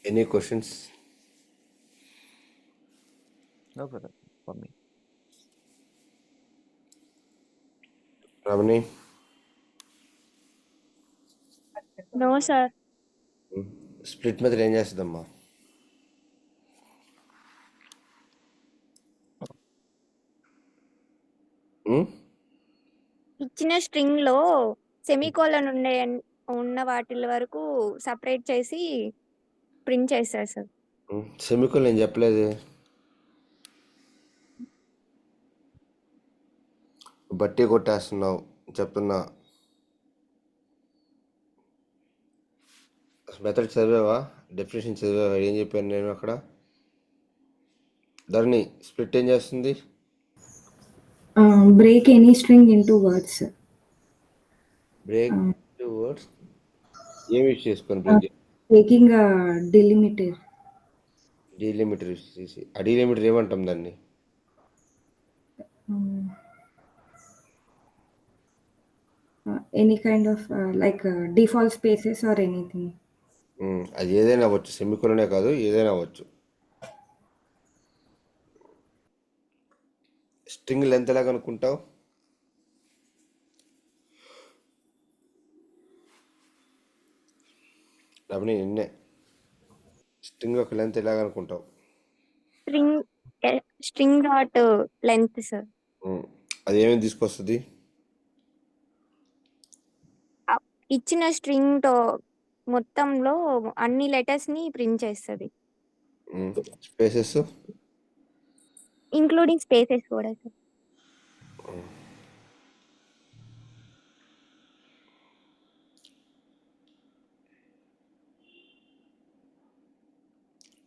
Any questions, No, brother, for me. Ramani? No sir. Split method ఏం చేస్తుందమ్మా? ఇచ్చిన string లో సెమీకోలన్ ఉన్న వాటి వరకు సపరేట్ చేసి ప్రింట్ చేస్తారు సార్. సెమికోల్ నేను చెప్పలేదు. బట్టి కొట్టేస్తున్నావు చెప్తున్నా. మెథడ్ చదివావా? డెఫినేషన్ చదివావా? ఏం చెప్పాను నేను అక్కడ? ధరణి, స్ప్లిట్ ఏం చేస్తుంది? Break any string into words. Break words ఏమి యూజ్ చేసుకొని break? Taking a delimiter. Delimiter use చేసి. ఆ డీలిమిటర్ ఏమంటాం దాన్ని? Any kind of like default spaces or anything. అది ఏదైనా అవ్వచ్చు, సెమికోలనే కాదు, ఏదైనా అవ్వచ్చు. స్ట్రింగ్ లెంత్ ఎలాగ అనుకుంటావు? రమణి, నిన్నే. స్ట్రింగ్ యొక్క లెంత్ ఎలాగ అనుకుంటావు? String dot length sir. అది ఏమేమి తీసుకొస్తుంది? ఇచ్చిన స్ట్రింగ్ తో మొత్తంలో అన్ని లెటర్స్ ని ప్రింట్ చేస్తుంది, స్పేసెస్ ఇంక్లూడింగ్ స్పేసెస్ కూడా సార్.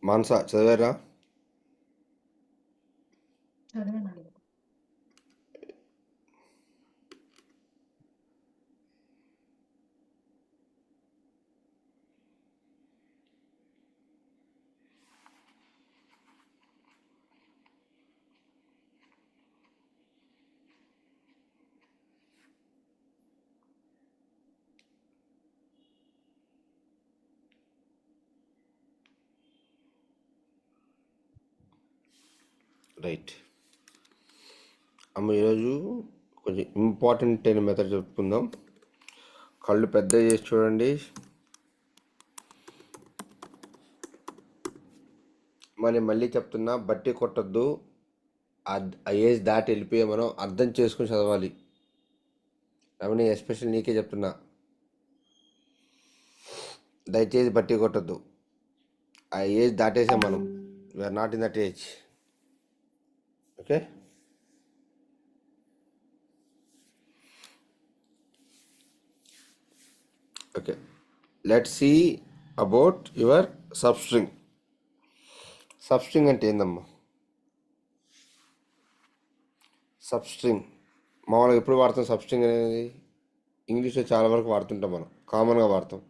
మాన్సా చదివారా? రైట్ అమ్మ, ఈరోజు కొంచెం ఇంపార్టెంట్ అయిన మెథడ్ చెప్పుకుందాం. కళ్ళు పెద్ద చేసి చూడండి. మరి మళ్ళీ చెప్తున్నా, బట్టి కొట్టద్దు. ఆ ఏజ్ దాటి వెళ్ళిపోయే మనం అర్థం చేసుకుని చదవాలి. రమణి, ఎస్పెషల్ నీకే చెప్తున్నా, దయచేసి బట్టి కొట్టద్దు. ఆ ఏజ్ దాటేసాం మనం. We are not in that age. Okay? Okay, let's see about your substring. Substring అంటే ఏందమ్మా? సబ్స్ట్రింగ్ మామూలుగా ఎప్పుడు వాడతాం? సబ్స్ట్రింగ్ అనేది ఇంగ్లీష్లో చాలా వరకు వాడుతుంటాం, మనం కామన్గా వాడతాం.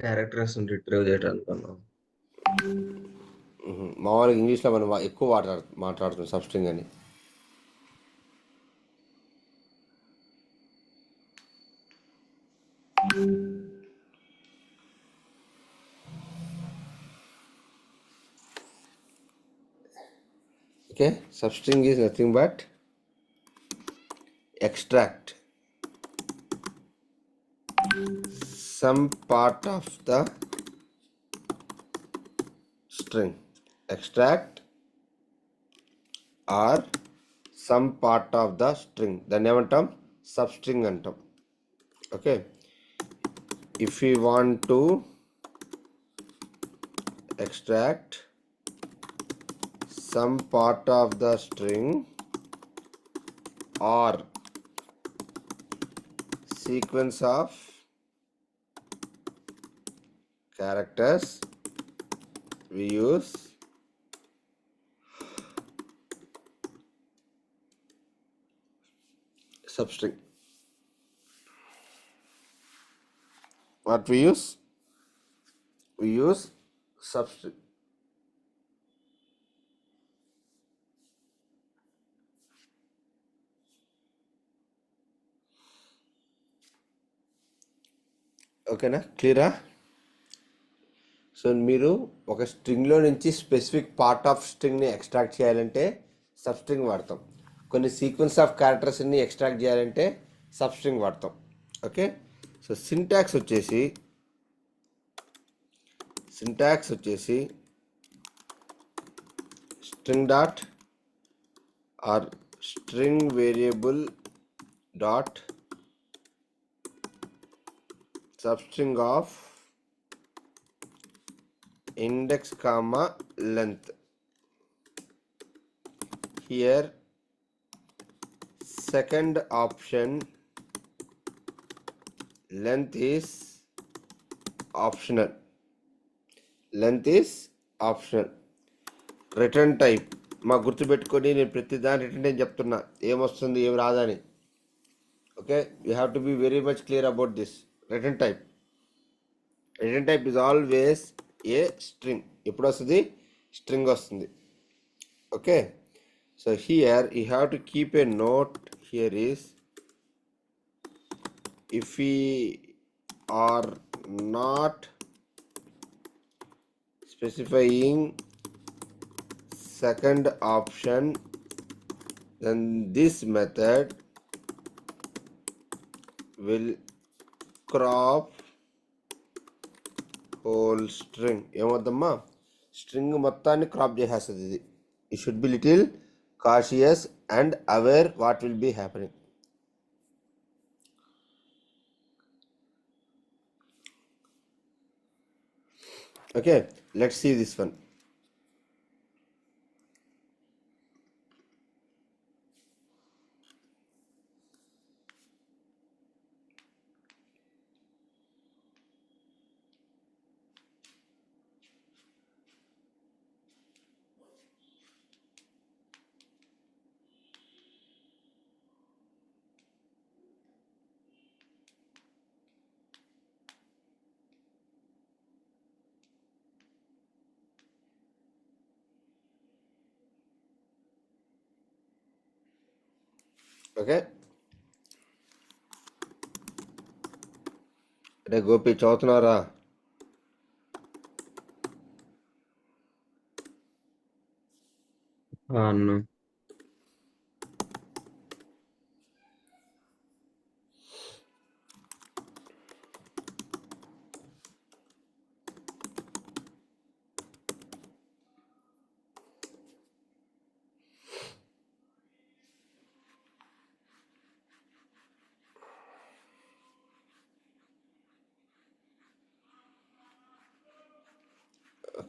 క్యారెక్టర్స్ రిట్రీవ్ చేయడానికి అన్నా. మామూలుగా ఇంగ్లీష్లో మనం ఎక్కువ మాట్లాడుతున్నాం సబ్స్ట్రింగ్ అని. Okay, substring is nothing but extract some part of the string. Extract or some part of the string, దాన్ని ఏమంటాం? సబ్స్ట్రింగ్ అంటాం. Okay, if we want to extract some part of the string or sequence of characters, we use substring. What we use? we use substring. ఓకేనా, క్లియరా? So మీరు ఒక స్ట్రింగ్లో నుంచి specific part of స్ట్రింగ్ని ఎక్స్ట్రాక్ట్ చేయాలంటే సబ్స్ట్రింగ్ వాడతాం. కొన్ని సీక్వెన్స్ ఆఫ్ క్యారెక్టర్స్ని ఎక్స్ట్రాక్ట్ చేయాలంటే సబ్స్ట్రింగ్ వాడతాం. ఓకే, సో సింటాక్స్ వచ్చేసి string dot or string variable dot substring of index comma length. Here second option length is optional. Return type మా గుర్తుపెట్టుకొని నేను ప్రతి దాని రిటర్న్ టైప్ చెప్తున్నా, ఏమొస్తుంది ఏం రాదని. Okay, you have to be very much clear about this. Return type is always a string. ఎప్పుడు వస్తుంది? స్ట్రింగ్ వస్తుంది. Okay, so here you have to keep a note. Here is if we are not specifying second option, then this method will crop whole string. ఏమవుద్దమ్మా? String మొత్తాన్ని crop చేసేస్తుంది ఇది. You should be little cautious and aware what will be happening. Okay, let's see this one. Okay, రే గోపి చదువుతున్నారా? అన్న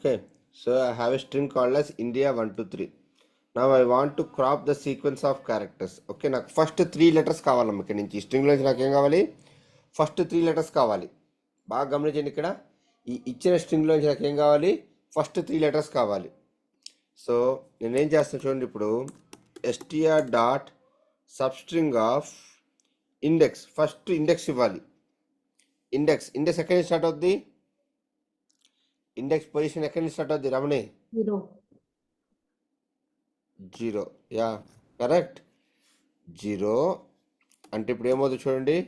Okay, so I have a string called as India 1 2 3. Now I want to crop the sequence of characters. Okay, నాకు first 3 letters కావాలమ్మ. ఇక్కడ నుంచి string నుంచి నాకు ఏం కావాలి? ఫస్ట్ 3 లెటర్స్ కావాలి. బాగా గమనించండి, ఇక్కడ ఈ ఇచ్చిన స్ట్రింగ్లో నుంచి నాకు ఏం కావాలి? ఫస్ట్ 3 లెటర్స్ కావాలి. సో నేనేం చేస్తాను చూడండి, ఇప్పుడు STR dot substring of index. First index ఇవ్వాలి. ఇండెక్స్ ఎక్కడి నుంచి స్టార్ట్ అవుద్ది? ఇండెక్స్ పొజిషన్ ఎక్కడి నుంచి స్టార్ట్ అవుద్ది రమణి? 0. Yeah, correct. 0 అంటే ఇప్పుడు ఏమవుతుంది చూడండి,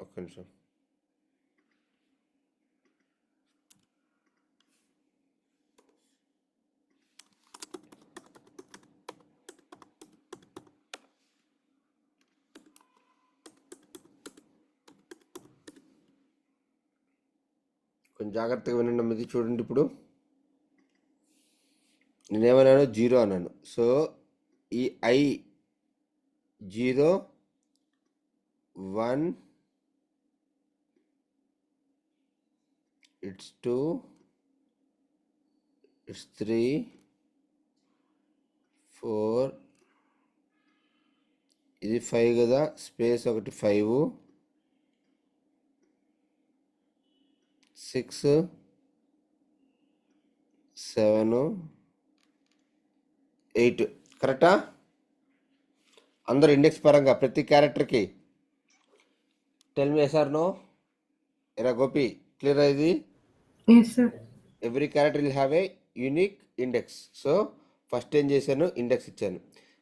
ఒక్క నిమిషం. కొంచెం జాగ్రత్తగా వినండి ఇది చూడండి. ఇప్పుడు నేనేమన్నాను? 0 అన్నాను. సో ఈ I 0 1 it's 2 it's 3 4 ఇది 5 కదా, స్పేస్ ఒకటి 5 6 7 8. కరెక్టా? అందరూ ఇండెక్స్ పరంగా ప్రతి క్యారెక్టర్కి tell me yes are no. ఎరా గోపి, క్లియర్ ఇది? Yes, sir. Every character will have a unique index. So first ఏం చేశాను, ఇండెక్స్ ఇచ్చాను.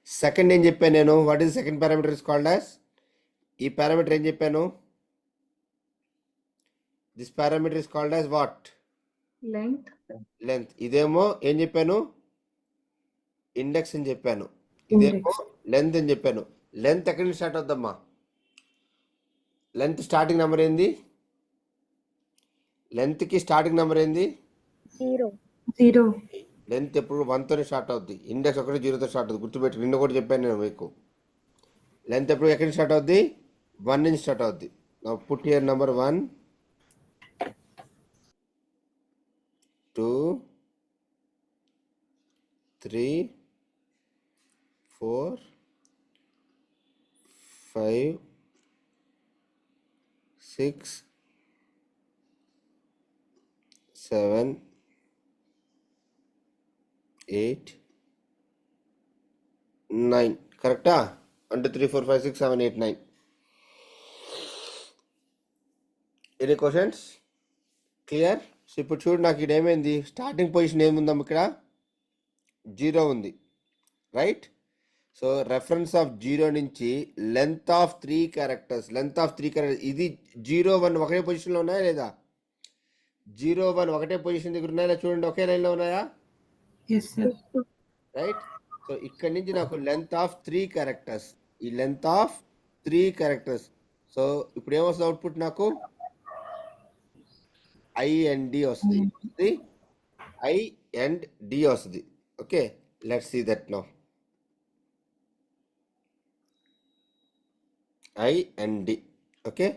సెకండ్ ఏం చెప్పాను నేను, what is second parameter is called as, ఈ పారామీటర్ ఏం చెప్పాను, this parameter is called as what, Length. Length. ఇదేమో ఏం చెప్పాను, ఇండెక్స్ అని చెప్పాను. ఇదేమో లెంత్ అని చెప్పాను. లెంత్ ఎక్కడి నుంచి స్టార్ట్ అవుద్దమ్మా, లెంత్ స్టార్టింగ్ నెంబర్ ఏంది, లెంత్కి స్టార్టింగ్ నెంబర్ ఏంది, 0. 0. లెంత్ ఎప్పుడు 1తోనే స్టార్ట్ అవుద్ది, ఇండెక్స్ ఒకటి 0తో స్టార్ట్ అవుతుంది. గుర్తుపెట్టి నిన్న కూడా చెప్పాను నేను మీకు. లెంత్ ఎప్పుడు ఎక్కడి నుంచి స్టార్ట్ అవుద్ది, 1 నుంచి స్టార్ట్ అవుద్ది. Put here number 1 2 3 4 5 6 7 8 9. కరెక్టా? 1 2 3 4 5 6 7 8 9. Any questions? క్లియర్? సో ఇప్పుడు చూడు, నాకు ఇక్కడ ఏమైంది, స్టార్టింగ్ పొజిషన్ ఏముందమ్మ, ఇక్కడ 0 ఉంది, రైట్? సో రెఫరెన్స్ ఆఫ్ 0 నుంచి length of 3 characters, length of 3 characters, ఇది 0 1 ఒకే పొజిషన్లో ఉన్నాయా లేదా, 0 1 ఒకటే పొజిషన్ దగ్గర ఉన్నాయా చూడండి, ఒకే లైన్లో ఉన్నాయా, Yes, sir. రైట్? సో ఇక్కడ నుంచి నాకు లెంత్ ఆఫ్ 3 క్యారెక్టర్స్, ఈ లెంత్ ఆఫ్ 3 క్యారెక్టర్స్. సో ఇప్పుడు ఏమొస్తుంది అవుట్పుట్, నాకు ఐ అండ్ డి వస్తుంది, ఐ అండ్ డి వస్తుంది. Okay, let's see that now. I and D. Okay,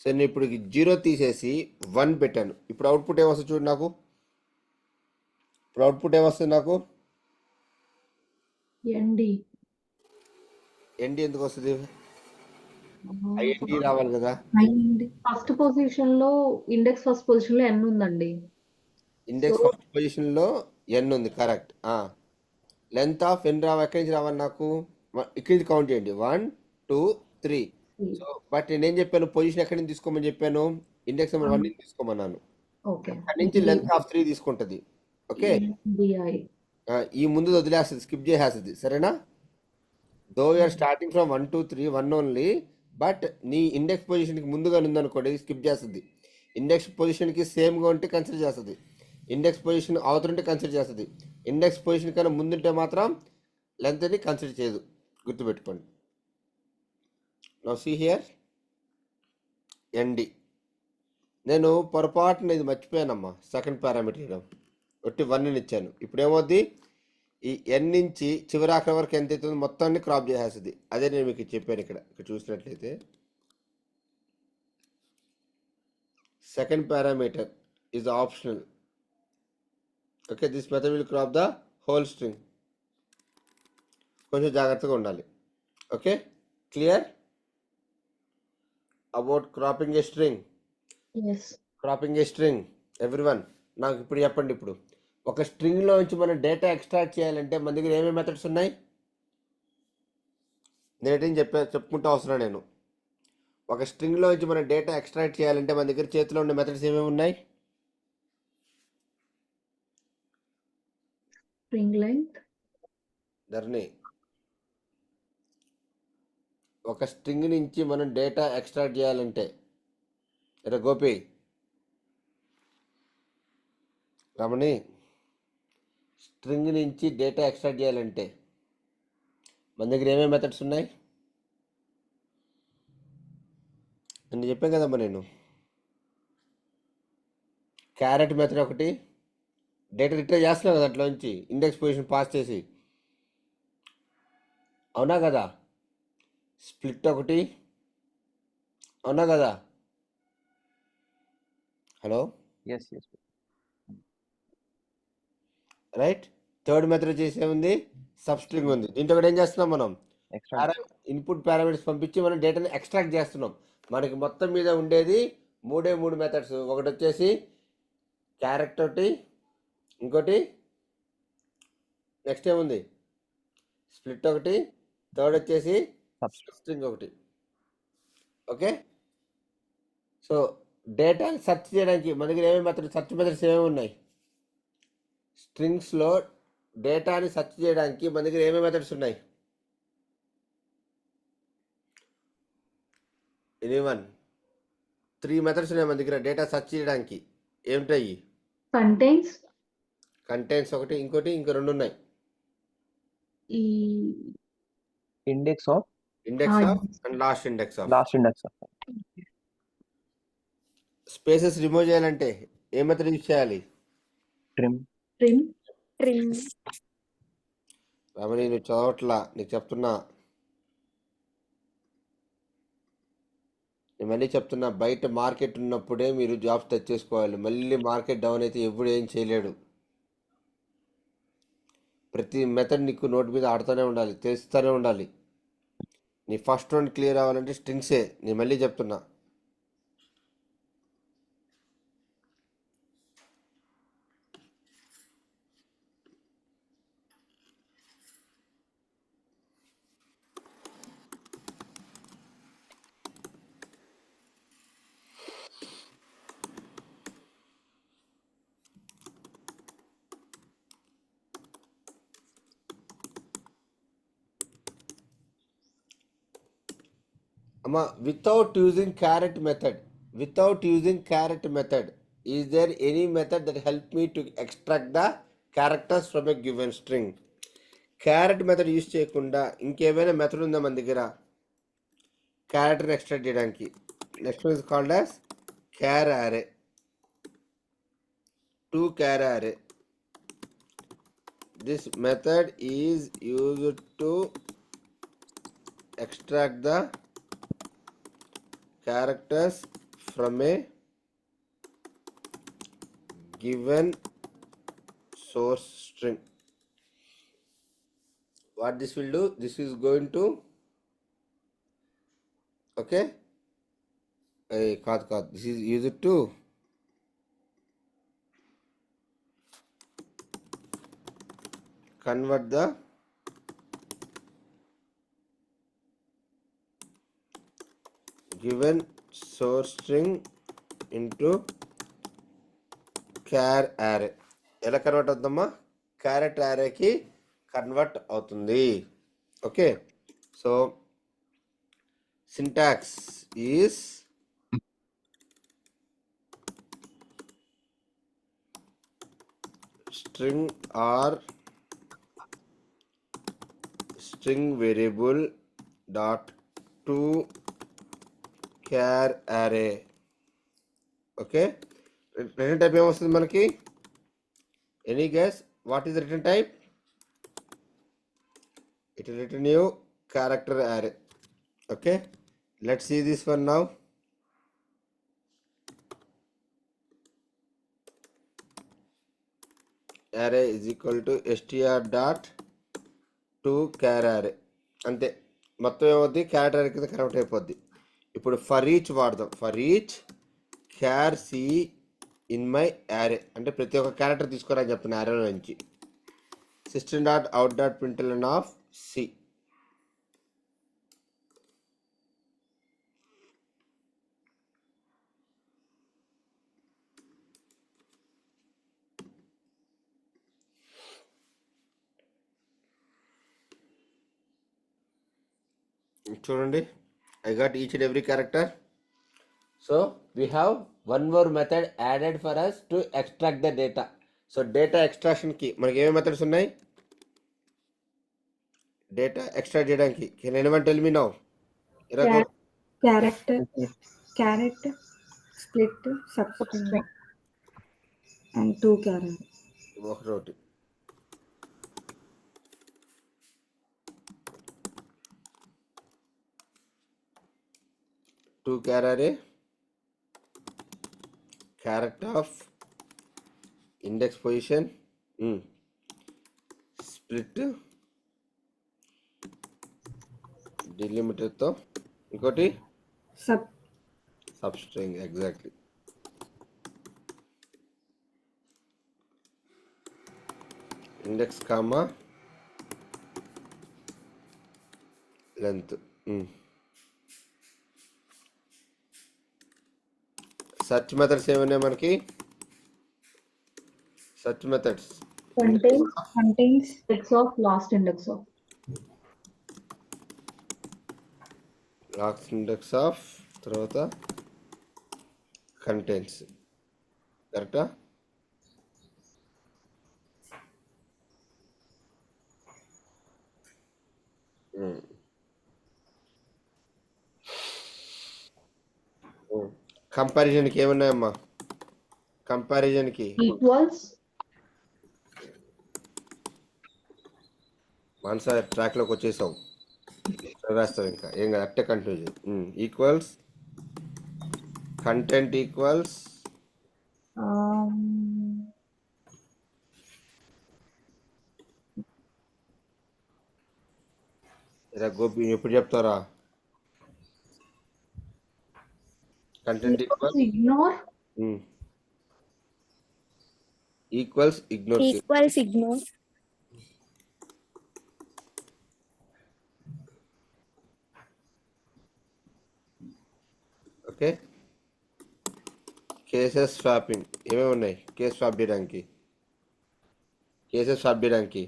so నేను ఇప్పుడు 0 తీసేసి 1 పెట్టాను. ఇప్పుడు అవుట్పుట్ ఏమొస్తుంది చూడు నాకు, ఇప్పుడు అవుట్పుట్ ఏమొస్తుంది నాకు, ND. ఎన్డి ఎందుకు వస్తుంది, ఐఎన్డి రావాలి కదా. ఫస్ట్ పొజిషన్ లో ఇండెక్స్ ఫస్ట్ పొజిషన్ లో n ఉందండి. ఇండెక్స్ ఫస్ట్ పొజిషన్ లో ఎన్ ఉంది, కరెక్ట్. లెంత్ ఆఫ్ ఎన్ ఎక్కడి నుంచి రావాలి నాకు, ఇక్కడి నుంచి కౌంట్ చేయండి, 1 2 3. సో బట్ నేనేం చెప్పాను, పొజిషన్ ఎక్కడి నుంచి తీసుకోమని చెప్పాను, ఇండెక్స్ నెంబర్ 1 నుంచి తీసుకోమన్నాను. ఓకే. అక్కడి నుంచి లెంత్ ఆఫ్ 3 తీసుకుంటుంది. Okay, DI. ఈ ముందు వదిలేస్తుంది, స్కిప్ చేసేస్తుంది, సరేనా? Though you are starting from 1 2 3 1 only, but నీ ఇండెక్స్ పొజిషన్కి ముందుగా ఉందనుకోండి, స్కిప్ చేస్తుంది. ఇండెక్స్ పొజిషన్కి సేమ్గా ఉంటే కన్సిడర్ చేస్తుంది, ఇండెక్స్ పొజిషన్ అవతలుంటే కన్సిడర్ చేస్తుంది, ఇండెక్స్ పొజిషన్ కన్నా ముందుంటే మాత్రం లెంత్ని కన్సిడర్ చేయదు, గుర్తుపెట్టుకోండి. Now see here N D. నేను పొరపాటున ఇది మర్చిపోయానమ్మా, సెకండ్ పారామీటర్ ఒట్టి 1 ఇచ్చాను. ఇప్పుడు ఏమవుద్ది, ఈ ఎన్ నుంచి చివరి ఆఖరి వరకు ఎంత అవుతుంది మొత్తాన్ని క్రాప్ చేసేస్తుంది. అదే నేను మీకు చెప్పాను. ఇక్కడ చూసినట్లయితే second parameter is optional. Okay, this method will crop the whole string. కొంచెం జాగ్రత్తగా ఉండాలి. Okay, clear about cropping a string? Yes. Cropping a string everyone. నాకు ఇప్పుడు చెప్పండి, ఇప్పుడు ఒక స్ట్రింగ్లో నుంచి మనం డేటా ఎక్స్ట్రాక్ట్ చేయాలంటే మన దగ్గర ఏమేమి మెథడ్స్ ఉన్నాయి, నేనేం చెప్పుకుంటూ వస్తున్నాను నేను. ఒక స్ట్రింగ్లో నుంచి మనం డేటా ఎక్స్ట్రాక్ట్ చేయాలంటే మన దగ్గర చేతిలో ఉండే మెథడ్స్ ఏమేమి ఉన్నాయి, String length. ధరణి. ఒక స్ట్రింగ్ నుంచి మనం డేటా ఎక్స్ట్రాక్ట్ చేయాలంటే, ఎరా గోపి, రమణి, స్ట్రింగ్ నుంచి డేటా ఎక్స్ట్రాక్ట్ చేయాలంటే మన దగ్గర ఏమేమి మెథడ్స్ ఉన్నాయి అని చెప్పాను కదమ్మా నేను. క్యారెట్ మెథడ్ ఒకటి, డేటా రిట్రీవ్ చేస్తున్నాం కదా దాంట్లో నుంచి, ఇండెక్స్ పొజిషన్ పాస్ చేసి, అవునా కదా. స్ప్లిట్ ఒకటి, అవునా కదా. Hello, Yes. Right. Third method చేసే ఉంది, సబ్ స్ట్రింగ్ ఉంది. దీంట్లో కూడా ఏం చేస్తున్నాం మనం, Extra. ఇన్పుట్ పారామీటర్స్ పంపించి మనం డేటాని ఎక్స్ట్రాక్ట్ చేస్తున్నాం. మనకి మొత్తం మీద ఉండేది 3 మెథడ్స్. ఒకటి వచ్చేసి క్యారెక్టర్ ఒకటి, ఇంకోటి నెక్స్ట్ ఏముంది, స్ప్లిట్ ఒకటి, థర్డ్ వచ్చేసి Substring. స్ట్రింగ్ ఒకటి. ఓకే, సో డేటాని సెర్చ్ చేయడానికి మన దగ్గర ఏమేమి మెథడ్స్, సెర్చ్ మెథడ్స్ ఏమేమి ఉన్నాయి? స్ట్రింగ్స్లో డేటాని సెర్చ్ చేయడానికి మన దగ్గర ఏమేమి మెథడ్స్ ఉన్నాయి? ఎనీవన్? 3 మెథడ్స్ ఉన్నాయి మన దగ్గర డేటా సెర్చ్ చేయడానికి. ఏమిటాయి? కంటైన్స్ కంటైన్స్ ఒకటి, ఇంకోటి, ఇంకో 2 ఉన్నాయి. ఈ Index of index of and last index of. last index of spaces remove చేయాలంటే ఏ మెథడ్ యూజ్ చేయాలి? trim. Trim trim. రమణి నువ్వు చదవట్లా, నీకు చెప్తున్నా. నేను మళ్ళీ చెప్తున్నా, బయట మార్కెట్ ఉన్నప్పుడే మీరు జాబ్స్ తెచ్చేసుకోవాలి. మళ్ళీ మార్కెట్ డౌన్ అయితే ఎప్పుడు ఏం చేయలేడు. ప్రతి మెథడ్ నీకు నోట్ మీద ఆడుతూనే ఉండాలి, తెలుస్తూనే ఉండాలి. నీ ఫస్ట్ రౌండ్ క్లియర్ అవ్వాలంటే స్ట్రింగ్సే. నేను మళ్ళీ చెప్తున్నా. అమ్మా, without using charAt method, is there any method that help me to extract the characters from a given string? CharAt method use చేయకుండా ఇంకేమైనా మెథడ్ ఉందా మన దగ్గర క్యారెక్టర్ని ఎక్స్ట్రాక్ట్ చేయడానికి? Next one is called as char array. 2 char array. This method is used to extract the characters from a given source string. What this will do? This is going to, okay, this is used to convert the given source string into char array. ఎలా convert అవుతుందమ్మా? క్యారెట్ అరేకి convert అవుతుంది. Okay, so syntax is string or string variable dot to char array. Okay, return type ఏమొస్తుంది మనకి? Any guess what is return type? It will return you character array. Okay, let's see this one now. array is equal to str dot to char array. అంతే, మొత్తం ఏమవుద్ది? Character array కింద convert అయిపోద్ది. ఇప్పుడు for each వాడదాం. For each char c in my array, అంటే ప్రతి ఒక్క క్యారెక్టర్ తీసుకోరని చెప్తున్నా యారేలో నుంచి. System dot out dot println of c. చూడండి, I got each and every character. So we have one more method added for us to extract the data. So data extraction కి మనకి ఏమేమి మెథడ్స్ ఉన్నాయి డేటా ఎక్స్ట్రాక్ట్ చేయడానికి? Can anyone tell me now? Carrot, split, substring, and 2 char array. ఒకటి 2 char array, character of index position, split, delimiter తో ఇంకోటి substring. Exactly. Index comma length. Search methods ఏమున్నాయి మనకి? Search methods contains Contains index of last index of. Last index of తర్వాత contents. కరెక్టా? కంపారిజన్కి ఏమున్నాయమ్మా? కంపారిజన్కి Equals మనసా ట్రాక్లోకి వచ్చేసావు, రాస్తావు ఇంకా ఏం కాదు, అట్టే కంటిన్యూ చేయి. ఈక్వల్స్ కంటెంట్ ఈక్వల్స్ ఇలా గోపి ఎప్పుడు చెప్తారా? Content equals ignore equals ignore. Equals ignore. Okay. Cases swapping ఏమేమి ఉన్నాయి? కేస్ స్వాప్ చేయడానికి, కేసెస్ స్వాప్ చేయడానికి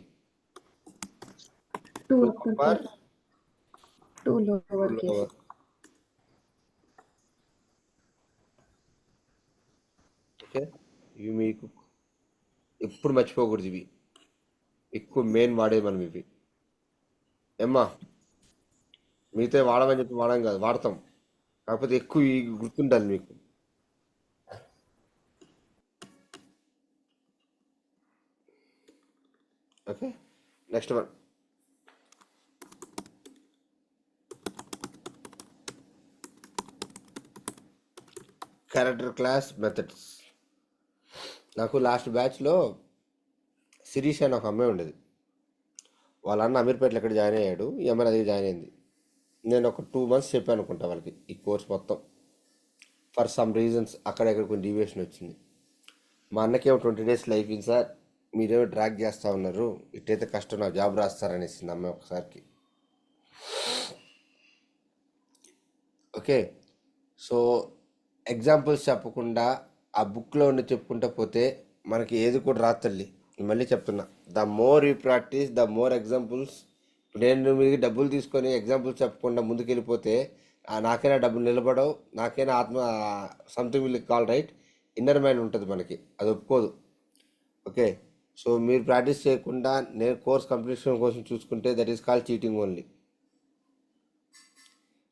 2 upper, upper, 2 lower case. lower. Okay, ఇవి మీకు ఎప్పుడు మర్చిపోకూడదు. ఇవి ఎక్కువ మెయిన్ వాడేది మనం ఇవి. ఏమ్మా, మిగతా వాడమని చెప్పి వాడడం కాదు, వాడతాం, కాకపోతే ఎక్కువ ఇవి గుర్తుండాలి మీకు. Okay, next one. Character class methods. నాకు లాస్ట్ బ్యాచ్లో శిరీష్ అని ఒక అమ్మాయి ఉండేది. వాళ్ళ అన్న అమీర్పేటలో ఎక్కడ జాయిన్ అయ్యాడు, ఈ అమ్మాయి అది జాయిన్ అయింది. నేను ఒక 2 months చెప్పాను అనుకుంటా వాళ్ళకి ఈ కోర్స్ మొత్తం. ఫర్ సమ్ రీజన్స్ అక్కడెక్కడ కొన్ని డీవియేషన్ వచ్చింది. మా అన్నకేమో 20 days లైఫ్ ఇన్ సార్, మీరేమో డ్రాగ్ చేస్తూ ఉన్నారు, ఇట్టయితే కష్టం, నా జాబ్ రాస్తారనేసింది అమ్మాయి ఒకసారికి. ఓకే, సో ఎగ్జాంపుల్స్ చెప్పకుండా ఆ బుక్లో ఉండి చెప్పుకుంటూ పోతే మనకి ఏది కూడా రాదు తల్లి. మళ్ళీ చెప్తున్నా, the more you practice the more examples. నేను మీకు డబ్బులు తీసుకొని ఎగ్జాంపుల్స్ చెప్పకుండా ముందుకెళ్ళిపోతే నాకైనా డబ్బులు నిలబడవు, నాకైనా ఆత్మ something will call right, inner mind ఉంటుంది మనకి, అది ఒప్పుకోదు. ఓకే, సో మీరు ప్రాక్టీస్ చేయకుండా నేను కోర్స్ కంప్లీషన్ కోసం చూసుకుంటే that is called cheating only.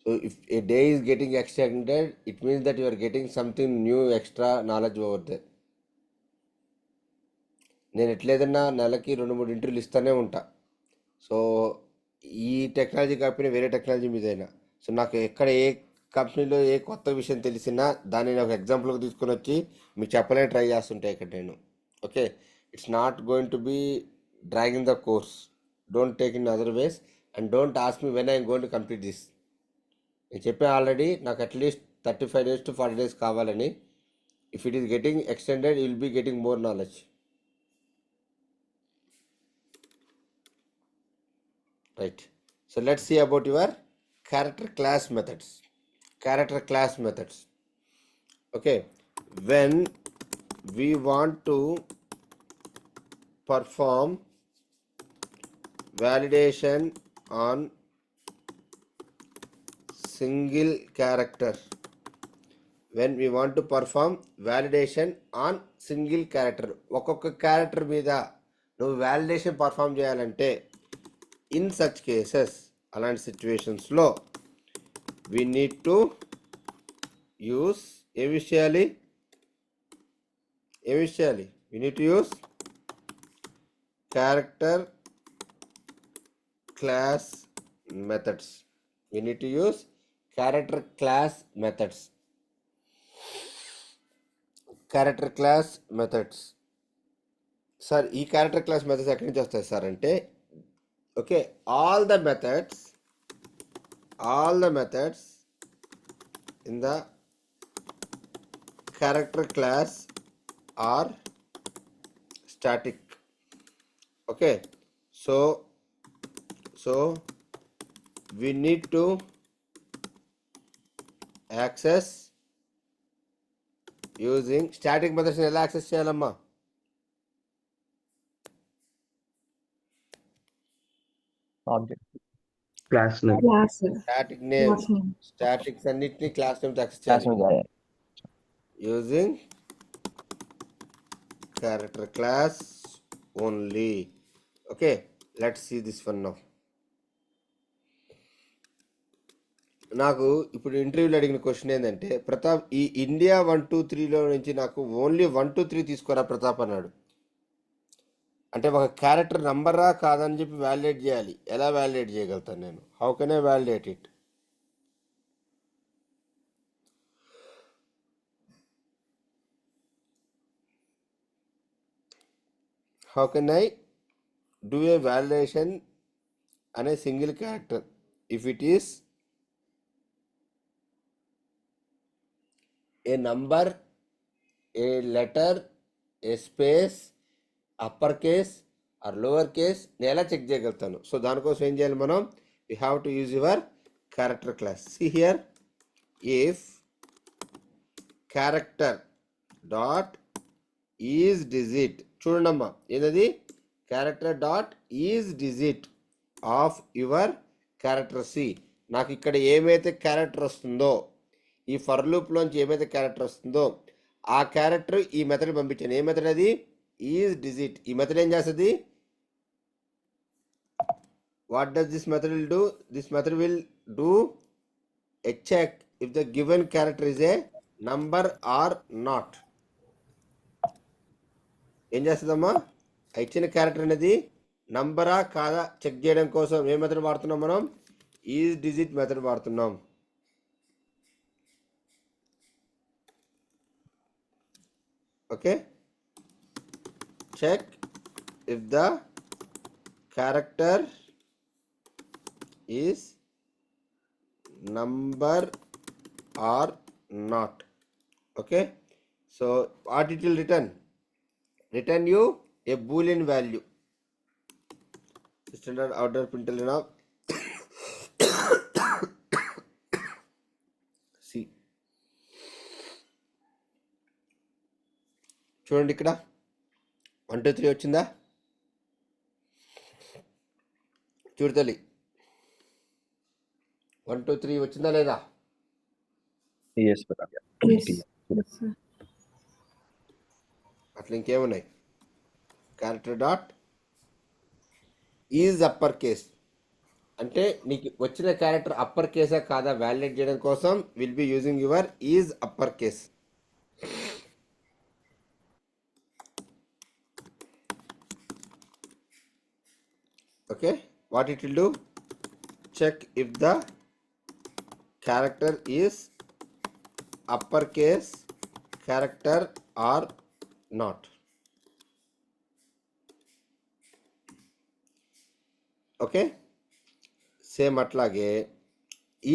So if a day is getting extended, it means that you are getting something new, extra knowledge over there. నేను ఎట్లేదన్నా నెలకి 2-3 ఇంటర్వ్యూలు ఇస్తూనే ఉంటా. సో ఈ టెక్నాలజీ కాకపోయినా వేరే టెక్నాలజీ మీదైనా, సో నాకు ఎక్కడ ఏ కంపెనీలో ఏ కొత్త విషయం తెలిసినా దాన్ని నేను ఒక ఎగ్జాంపుల్గా తీసుకొని వచ్చి మీకు చెప్పలేని ట్రై చేస్తుంటాయి ఇక్కడ నేను. Okay, it's not going to be dragging the course. Don't take in other ways and don't ask me when I'm going to complete this. నేను చెప్పాను ఆల్రెడీ, నాకు అట్లీస్ట్ 35 days to 40 days కావాలని. If it is getting extended, you will be getting more knowledge. Right, so let's see about your character class methods. Character class methods. Okay, when we want to perform validation on single character, when we want to perform validation on single character, ఒక్కొక్క character మీద నువ్వు validation perform చేయాలంటే, in such cases, అలాంటి సిచ్యువేషన్స్లో we need to use ఏమి చేయాలి, we need to use character class methods. We need to use character class methods. Character class methods. Sir ఈ character class methods ఎక్కడి నుంచి వస్తాయి సార్ అంటే, okay, all the methods in the character class are static. Okay, so we need to access using static methods ని ఎలా access చేయాలమ్మా? Object. Class name. Class. Static name, Class name. Statics అన్నిటిని class name access Class చేయాలి में जाए. using character class only. Okay, let's see this one now. నాకు ఇప్పుడు ఇంటర్వ్యూలో అడిగిన క్వశ్చన్ ఏంటంటే, ప్రతాప్ ఈ ఇండియా 1 2 3లో నుంచి నాకు ఓన్లీ 1 2 3 తీసుకోరా ప్రతాప్ అన్నాడు. అంటే ఒక క్యారెక్టర్ నంబరా కాదని చెప్పి వ్యాలిడేట్ చేయాలి. ఎలా వ్యాలిడేట్ చేయగలుగుతాను నేను? How can I validate it? How can I do a validation on a single character if it is a number, a letter, a space, uppercase or lowercase? నేను ఎలా చెక్ చేయగలుగుతాను? So దానికోసం ఏం చేయాలి మనం? We have to use your character class. See here, if character dot is digit, చూడండమ్మా ఏంటది? Character dot is digit of your character C. నాకు ఇక్కడ ఏమైతే క్యారెక్టర్ వస్తుందో, ఈ ఫర్ లూప్లోంచి ఏమైతే క్యారెక్టర్ వస్తుందో ఆ క్యారెక్టర్ ఈ మెథడ్ పంపించాను. ఏ మెథడ్ అది? Is digit. ఈ మెథడ్ ఏం చేస్తుంది? What does this method will do? This method will do a check if the given character is a number or not. ఏం చేస్తుందమ్మా? ఇచ్చిన క్యారెక్టర్ అనేది నంబరా కాదా చెక్ చేయడం కోసం ఏ మెథడ్ వాడుతున్నాం మనం? ఈజ్ డిజిట్ మెథడ్ వాడుతున్నాం. Okay, check if the character is number or not. Okay, so what it will return? Return you a boolean value. Standard order println of C. చూడండి ఇక్కడ 1 2 3 వచ్చిందా? చూడు తల్లి, 1 2 3 వచ్చిందా లేదా? Yes, Pratap. Yes. Yes, sir. అట్లా ఇంకేమున్నాయి? Character dot is upper case అంటే నీకు వచ్చిన క్యారెక్టర్ అప్పర్ కేసా కాదా వ్యాలిడేట్ చేయడం కోసం will be using your is upper case. Okay, what it will do? Check if the character is upper case character or not. Okay, same అట్లాగే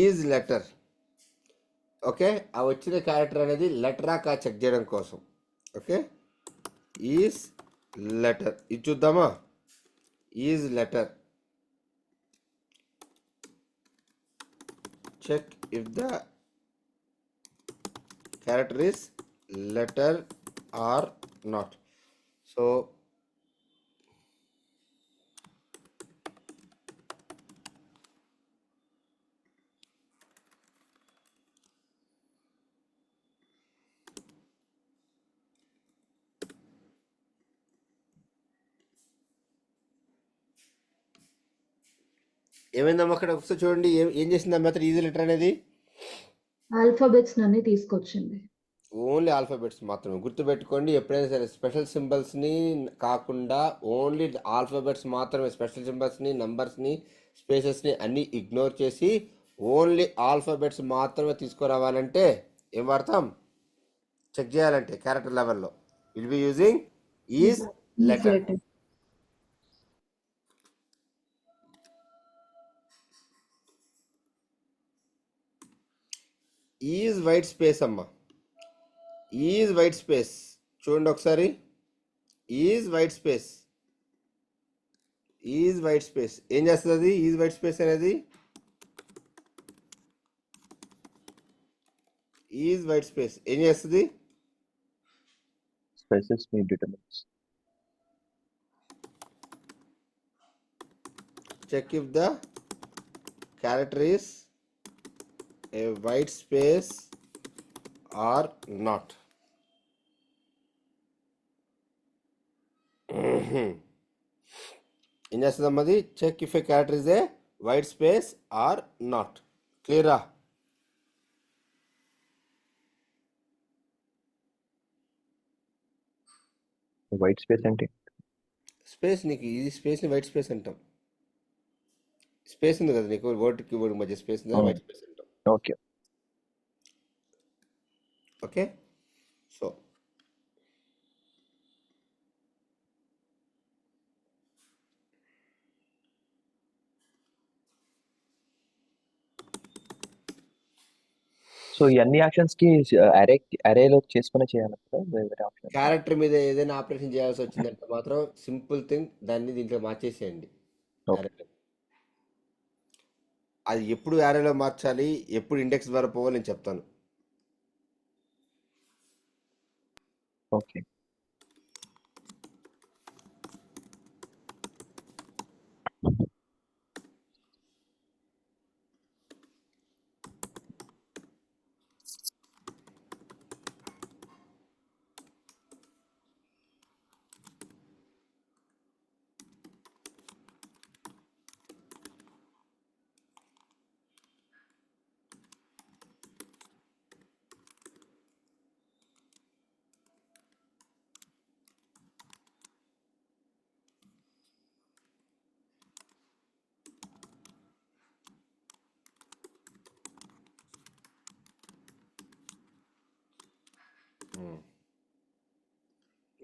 is letter. Okay, ఆ వచ్చిన క్యారెక్టర్ అనేది లెటరా కా చెక్ చేయడం కోసం. Okay, is letter. ఇది చూద్దామా? Is letter. Check if the character is letter or not. So ఏమైందమ్మా అక్కడ ఒకసారి చూడండి. ఏం చేసింది ఆ మెథడ్? ఈజీ లెటర్ అనేది ఆల్ఫాబెట్స్ అన్ని తీసుకొచ్చింది. ఓన్లీ ఆల్ఫాబెట్స్ మాత్రమే. గుర్తుపెట్టుకోండి, ఎప్పుడైనా సరే స్పెషల్ సింబల్స్ని కాకుండా ఓన్లీ ఆల్ఫాబెట్స్ మాత్రమే. స్పెషల్ సింబల్స్ని, నంబర్స్ని, స్పేసెస్ని అన్నీ ఇగ్నోర్ చేసి ఓన్లీ ఆల్ఫాబెట్స్ మాత్రమే తీసుకురావాలంటే ఏం వాడతాం? చెక్ చేయాలంటే క్యారెక్టర్ లెవెల్లో will be using is letter. Letter. Is white space అమ్మా. ఈజ్ వైట్ స్పేస్ చూడండి ఒకసారి. Is white space, is white space ఏం చేస్తుంది? అది ఈజ్ వైట్ స్పేస్ అనేది ఈజ్ వైట్ స్పేస్ ఏం చేస్తుంది? Spaces need determinants. Check if the character is a white space or not. ఏం చేస్తుందమ్మా అది? Check if a character is a white space or not. క్లియరా? White space ఏంటి? Space నీకు ఈ స్పేస్ని వైట్ స్పేస్ అంటాం. స్పేస్ ఉంది కదా నీకు, వర్డ్ కీవర్డ్ మధ్య స్పేస్ ఉంది, Oh. వైట్ స్పేస్ అంటాం. Okay. ఓకే, సో సో ఈ అన్ని యాక్షన్స్ కి అరేలో చేసుకునే చేయాలి కదా వేరే ఆప్షన్. క్యారెక్టర్ మీద ఏదైనా ఆపరేషన్ చేయాల్సి వచ్చిందంటే మాత్రం సింపుల్ థింగ్, దాన్ని దీంట్లో మార్చేసేయండి. Okay. arrayలో. అది ఎప్పుడు యారేలో మార్చాలి, ఎప్పుడు ఇండెక్స్ ద్వారా పోవాలి నేను చెప్తాను. ఓకే.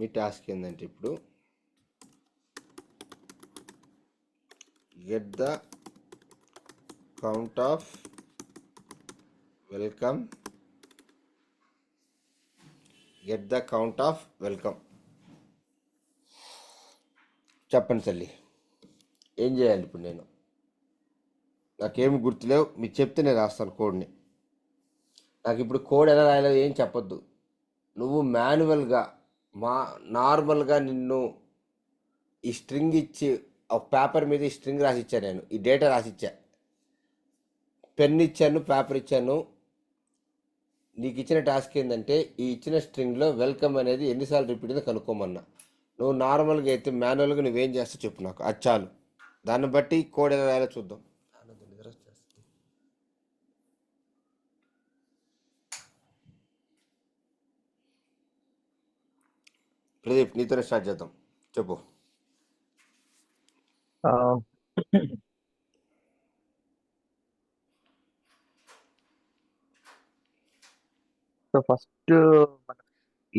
మీ టాస్క్ ఏంటంటే ఇప్పుడు get the count of welcome, get the count of welcome. చెప్పండి తల్లి, ఏం చేయాలి ఇప్పుడు? నేను నాకేమి గుర్తులేవు, మీరు చెప్తే నేను రాస్తాను కోడ్ని. నాకు ఇప్పుడు కోడ్ ఎలా రాయాలో ఏం చెప్పొద్దు. నువ్వు మాన్యువల్గా నార్మల్గా నిన్ను ఈ స్ట్రింగ్ ఇచ్చి ఒక పేపర్ మీద ఈ స్ట్రింగ్ రాసిచ్చా, నేను ఈ డేటా రాసిచ్చా, పెన్ ఇచ్చాను, పేపర్ ఇచ్చాను. నీకు ఇచ్చిన టాస్క్ ఏంటంటే ఈ ఇచ్చిన స్ట్రింగ్లో వెల్కమ్ అనేది ఎన్నిసార్లు రిపీట్ అయిందో కనుక్కోమన్నా. నువ్వు నార్మల్గా అయితే మాన్యువల్గా నువ్వేం చేస్తావు చెప్పు నాకు, అది చాలు. దాన్ని బట్టి కోడ్ ఎలా రాయాలో చూద్దాం. ప్రదీప్, నీతోనే స్టార్ట్ చేద్దాం, చెప్పు. సో ఫస్ట్ మనం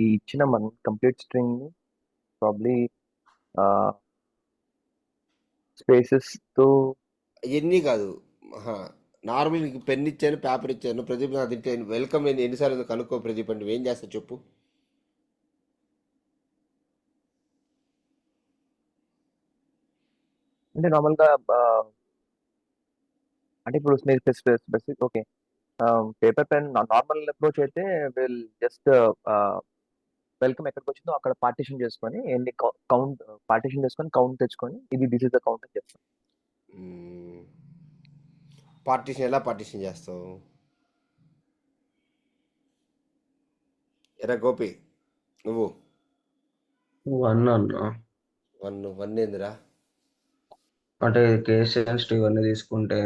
ఈ ఇచ్చిన మన కంప్లీట్ స్ట్రింగ్ ప్రాబ్లీ స్పేసెస్ తో ఇవన్నీ కాదు, నార్మల్ నీకు పెన్ ఇచ్చాను, పేపర్ ఇచ్చాను. ప్రదీప్ నా తింటే వెల్కమ్ ఎన్నిసార్లు కనుక్కో ప్రదీప్ అంటే ఏం చేస్తావు చెప్పు. అంటే నార్మల్గా అంటే ఇప్పుడు మీరు specific okay paper pen normal approach అయితే విల్ జస్ట్ వెల్కమ్ ఎక్కడికి వచ్చిందో అక్కడ పార్టీషన్ చేసుకొని ఎన్ని కౌంట్ పార్టీషన్ చేసుకొని కౌంట్ తెచ్చుకొని ఇది దిస్ ఇస్ ద కౌంట్ అని చెప్తాం. పార్టీషన్ ఎలా పార్టీషన్ చేస్తావు? ఎరా గోపి, నువ్వు వన్ అన్న వన్ ఏందిరా? అంటే కేస్ సెన్సిటివ్ ఇవన్నీ తీసుకుంటే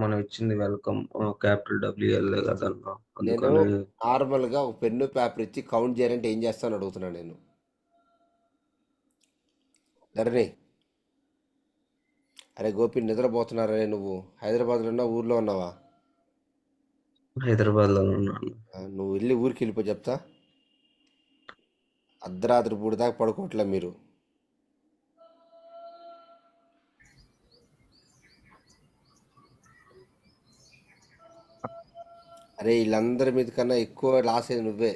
మనం ఇచ్చింది వెల్కమ్ క్యాపిటల్ WL కదన్న, నేను అందుకని నార్మల్గా ఒక పెన్ను పేపర్ ఇచ్చి కౌంట్ చేయాలంటే ఏం చేస్తాను అడుగుతున్నాను నేను. ధరణి, అరే గోపి నిద్రపోతున్నారే నువ్వు? హైదరాబాద్లో ఉన్నావా, ఊర్లో ఉన్నావా? హైదరాబాద్లో ఉన్నాను. నువ్వు వెళ్ళి ఊరికి వెళ్ళిపో చెప్తా. అర్ధరాత్రి పూట దాకా పడుకోవట్లే మీరు. అరే వీళ్ళందరి మీద కన్నా ఎక్కువ లాస్ అయ్యేది నువ్వే.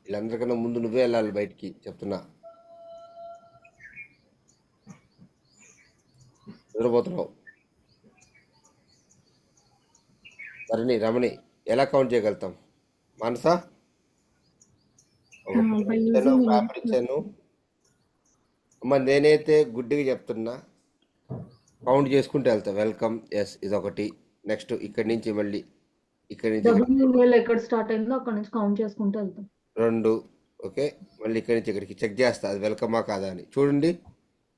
వీళ్ళందరికన్నా ముందు నువ్వే వెళ్ళాలి బయటికి, చెప్తున్నా. నిద్రపోతున్నావు. రమణి ఎలా కౌంట్ చేయగలుగుతాం? మనసా ఒక by ఇచ్చాను, using పేపర్ ఇచ్చాను. అమ్మ నేనైతే గుడ్డిగా చెప్తున్నా, కౌంట్ చేసుకుంటూ వెళ్తా. వెల్కమ్, ఎస్, ఇది ఒకటి. నెక్స్ట్ ఇక్కడి నుంచి మళ్ళీ ఇక్కడి నుంచి డబ్ల్యూఎల్ ఎక్కడ స్టార్ట్ అయిందో అక్కడ నుంచి కౌంట్ చేసుకుంటూ వెళ్తాం. 2. ఓకే, మళ్ళీ ఇక్కడి నుంచి ఇక్కడికి చెక్ చేస్తా అది వెల్కమా కాదా అని. చూడండి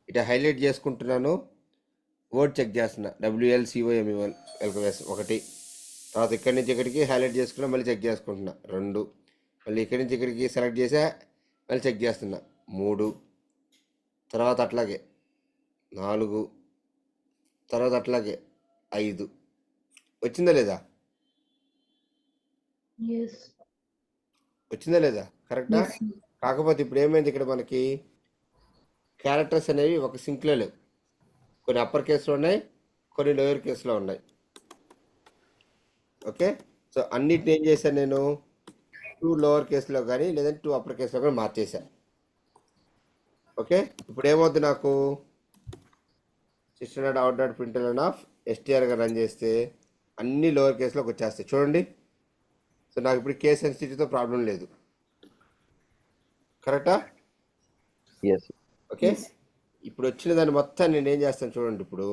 ఇట హైలైట్ చేసుకుంటున్నాను, వర్డ్ చెక్ చేస్తున్నా. WLCOME1 welcome, yes, 1. తర్వాత ఇక్కడి నుంచి ఇక్కడికి హైలైట్ చేసుకున్నా, మళ్ళీ చెక్ చేసుకుంటున్నా. 2. మళ్ళీ ఇక్కడి నుంచి ఇక్కడికి సెలెక్ట్ చేసా, మళ్ళీ చెక్ చేస్తున్నా. 3. తర్వాత అట్లాగే 4. తర్వాత అట్లాగే 5. వచ్చిందా లేదా? ఎస్. వచ్చిందా లేదా? కరెక్టా? yes, sir. కాకపోతే ఇప్పుడు ఏమైంది, ఇక్కడ మనకి క్యారెక్టర్స్ అనేవి ఒక సింక్లో లేవు. కొన్ని అప్పర్ కేసులో ఉన్నాయి, కొన్ని లోయర్ కేసులో ఉన్నాయి. ఓకే, సో అన్నిటిని ఏం చేశాను నేను, 2 లోవర్ కేసులో కానీ లేదంటే 2 అప్పర్ కేసులో కానీ మార్చేశాను. ఓకే, ఇప్పుడు ఏమవుద్ది నాకు, system.out.println STRగా రన్ చేస్తే అన్ని లోవర్ కేసులోకి వచ్చేస్తాయి. చూడండి, సో నాకు ఇప్పుడు కేస్ సెన్సిటివిటీతో ప్రాబ్లం లేదు. కరెక్టా? ఎస్. Okay, Yes. ఇప్పుడు వచ్చిన దాన్ని మొత్తం నేను ఏం చేస్తాను చూడండి. ఇప్పుడు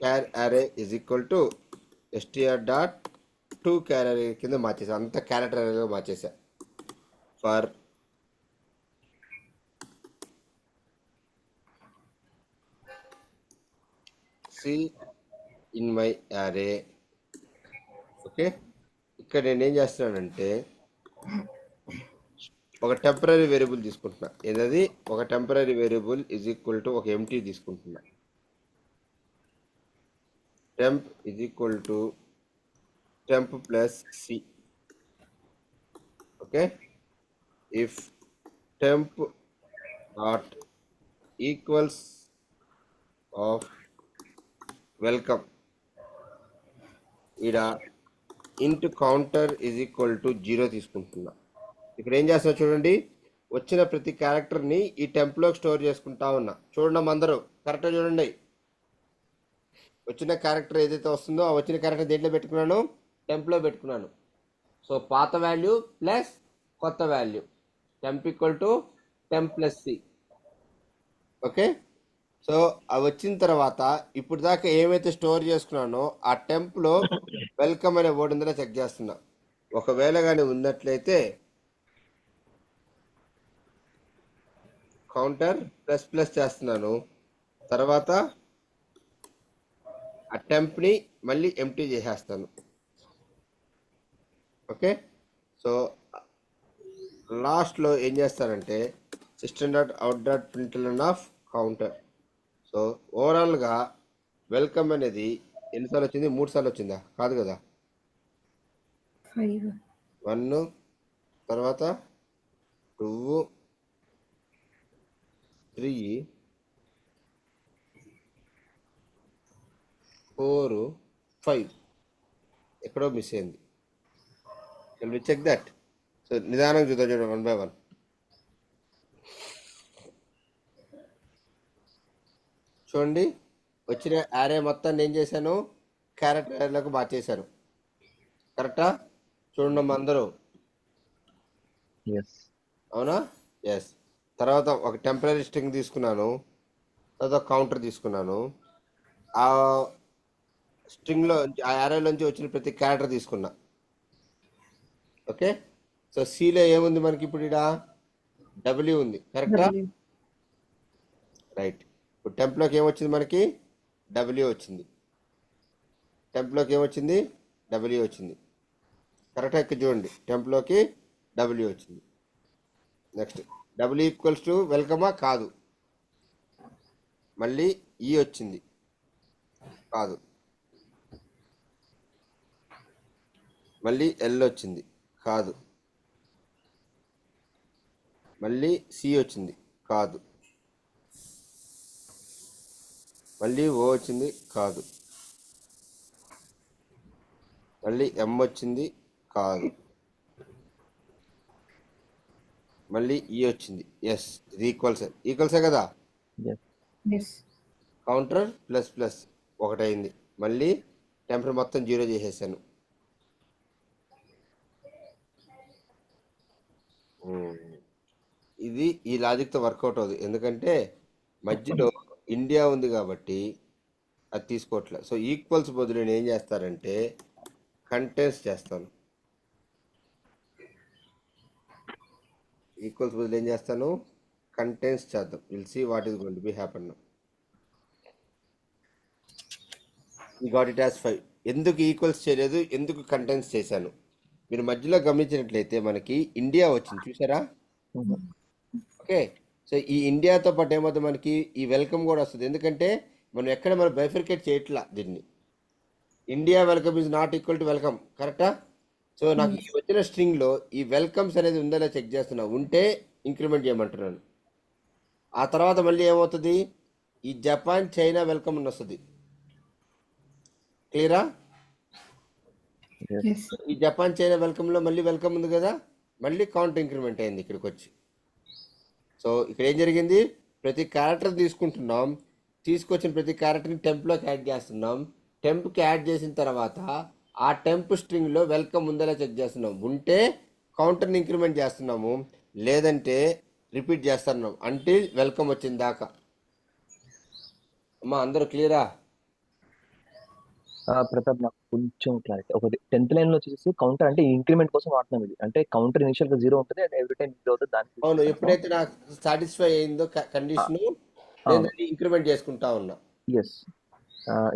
క్యార్ అరే ఇజ్ ఈక్వల్ టు str.to క్యార్ అరే కింద మార్చేసా, అంతా క్యారెక్టర్ అరేగా మార్చేసా. For c in my array. Okay, ఇక్కడ నేను ఏం చేస్తున్నానంటే ఒక టెంపరీ వేరియబుల్ తీసుకుంటున్నా. ఏదది, ఒక temporary variable is equal to ఒక ఎంటీ తీసుకుంటున్నా. Temp is equal to temp plus C. Okay, if temp dot equals of welcome, ఈడ int counter is equal to 0 తీసుకుంటున్నా. ఇక్కడ ఏం చేస్తున్నా చూడండి, వచ్చిన ప్రతి క్యారెక్టర్ని ఈ టెంప్లోకి స్టోర్ చేసుకుంటా ఉన్నా. చూడండి అందరూ కరెక్ట్గా చూడండి, వచ్చిన క్యారెక్టర్ ఏదైతే వస్తుందో ఆ వచ్చిన క్యారెక్టర్ దేంట్లో పెట్టుకున్నాను, టెంప్లో పెట్టుకున్నాను. సో పాత వాల్యూ ప్లస్ కొత్త value, temp equal to temp plus C. Okay, so అవి వచ్చిన తర్వాత ఇప్పుడు దాకా ఏమైతే స్టోర్ చేసుకున్నానో ఆ టెంప్లో వెల్కమ్ అనే వర్డ్ ఉందో చెక్ చేస్తున్నా. ఒకవేళ కానీ ఉన్నట్లయితే కౌంటర్ ప్లస్ ప్లస్ చేస్తున్నాను. తర్వాత ఆ టెంప్ని మళ్ళీ ఎంటీ చేసేస్తాను. ఓకే, సో లాస్ట్లో ఏం చేస్తానంటే system.out.println ఆఫ్ కౌంటర్. సో ఓవరాల్గా వెల్కమ్ అనేది ఎన్నిసార్లు వచ్చింది, 3 సార్లు వచ్చిందా? కాదు కదా, 5. 1, తర్వాత 2, 3, 4, 5. ఎక్కడో మిస్ అయింది. Can we check that? So నిదానంగా చూద్దాం, చూడండి 1 by 1. చూడండి, వచ్చిన యారే మొత్తాన్ని ఏం చేశాను, క్యారెక్టర్ యారేలోకి మార్చేశాను. కరెక్టా? చూడండి అందరూ, ఎస్. అవునా? ఎస్. తర్వాత ఒక టెంపరీ స్ట్రింగ్ తీసుకున్నాను, తర్వాత కౌంటర్ తీసుకున్నాను. ఆ స్ట్రింగ్లో ఆ యారేలోంచి వచ్చిన ప్రతి క్యారెక్టర్ తీసుకున్నా. ఓకే, సో సిలో ఏముంది మనకి ఇప్పుడు, ఇక్కడ డబ్ల్యూ ఉంది. కరెక్టా? W. రైట్. ఇప్పుడు టెంప్లోకి ఏమొచ్చింది మనకి, డబ్ల్యూ వచ్చింది. టెంప్లోకి ఏమొచ్చింది, డబ్ల్యూ వచ్చింది. కరెక్టా? ఇక్కడ చూడండి, టెంప్లోకి డబ్ల్యూ వచ్చింది. నెక్స్ట్ డబ్ల్యూ ఈక్వల్స్ టు వెల్కమా? కాదు. మళ్ళీ ఈ వచ్చింది, కాదు. మళ్ళీ ఎల్ వచ్చింది, కాదు. మళ్ళీ సి వచ్చింది, కాదు. మళ్ళీ ఓ వచ్చింది, కాదు. మళ్ళీ ఎం వచ్చింది, కాదు. మళ్ళీ ఈ వచ్చింది, ఎస్. ఇది ఈక్వల్సే కదా? Yes. Yes. Counter plus plus ఒకటైంది, మళ్ళీ టెంపర్ మొత్తం 0 చేసేసాను. ఇది ఈ లాజిక్తో వర్కౌట్ అవుతుంది, ఎందుకంటే మధ్యలో ఇండియా ఉంది కాబట్టి అది తీసుకోవట్లే. సో ఈక్వల్స్ బదులు నేను ఏం చేస్తానంటే కంటెంట్స్ చేస్తాను. ఈక్వల్స్ బదులు ఏం చేస్తాను, కంటెంట్స్ చేద్దాం. Will see what is going to be happen now. ఈ గాట్ ఇట్ యాజ్ 5. ఎందుకు ఈక్వల్స్ చేయలేదు, ఎందుకు కంటెంట్స్ చేశాను? మీరు మధ్యలో గమనించినట్లయితే మనకి ఇండియా వచ్చింది, చూసారా? ఓకే, సో ఈ ఇండియాతో పాటు ఏమవుతుంది, మనకి ఈ వెల్కమ్ కూడా వస్తుంది. ఎందుకంటే మనం బైఫర్కేట్ చేయట్లా దీన్ని. India welcome is not equal to welcome, కరెక్టా? సో నాకు ఈ వచ్చిన స్ట్రింగ్లో ఈ వెల్కమ్స్ అనేది ఉందా చెక్ చేస్తున్నా, ఉంటే ఇంక్రిమెంట్ చేయమంటున్నాను. ఆ తర్వాత మళ్ళీ ఏమవుతుంది, ఈ జపాన్ చైనా వెల్కమ్ అని వస్తుంది. క్లియరా? Yes. ఈ జపాన్ చైనా వెల్కమ్లో మళ్ళీ వెల్కమ్ ఉంది కదా, మళ్ళీ కౌంట్ ఇంక్రిమెంట్ అయింది ఇక్కడికి వచ్చి. సో ఇక్కడ ఏం జరిగింది, ప్రతి క్యారెక్టర్ తీసుకుంటున్నాం, తీసుకొచ్చిన ప్రతి క్యారెక్టర్ని టెంప్లోకి యాడ్ చేస్తున్నాం. టెంప్కి యాడ్ చేసిన తర్వాత ఆ టెంప్ స్ట్రింగ్లో వెల్కమ్ ఉందేలా చెక్ చేస్తున్నాం. ఉంటే కౌంటర్ని ఇంక్రిమెంట్ చేస్తున్నాము, లేదంటే రిపీట్ చేస్తున్నాం అంటిల్ వెల్కమ్ వచ్చిన దాకా. అమ్మా అందరూ క్లియరా? ప్రతాప్, నాకు కొంచెం క్లారిటీ. ఒకటి 10th లైన్ లో వచ్చేసి కౌంటర్ అంటే ఇంక్రిమెంట్ కోసం వాడుతున్నాం. ఇది అంటే కౌంటర్ ఇనిషియల్ గా 0 ఉంటుంది, అండ్ ఎవ్రీ టైం 0 అవుతుంది. దానికి అవును, ఎప్పుడైతే నాకు సాటిస్ఫై అయిందో కండిషన్, నేను ఇంక్రిమెంట్ చేసుకుంటా ఉన్నా. ఎస్.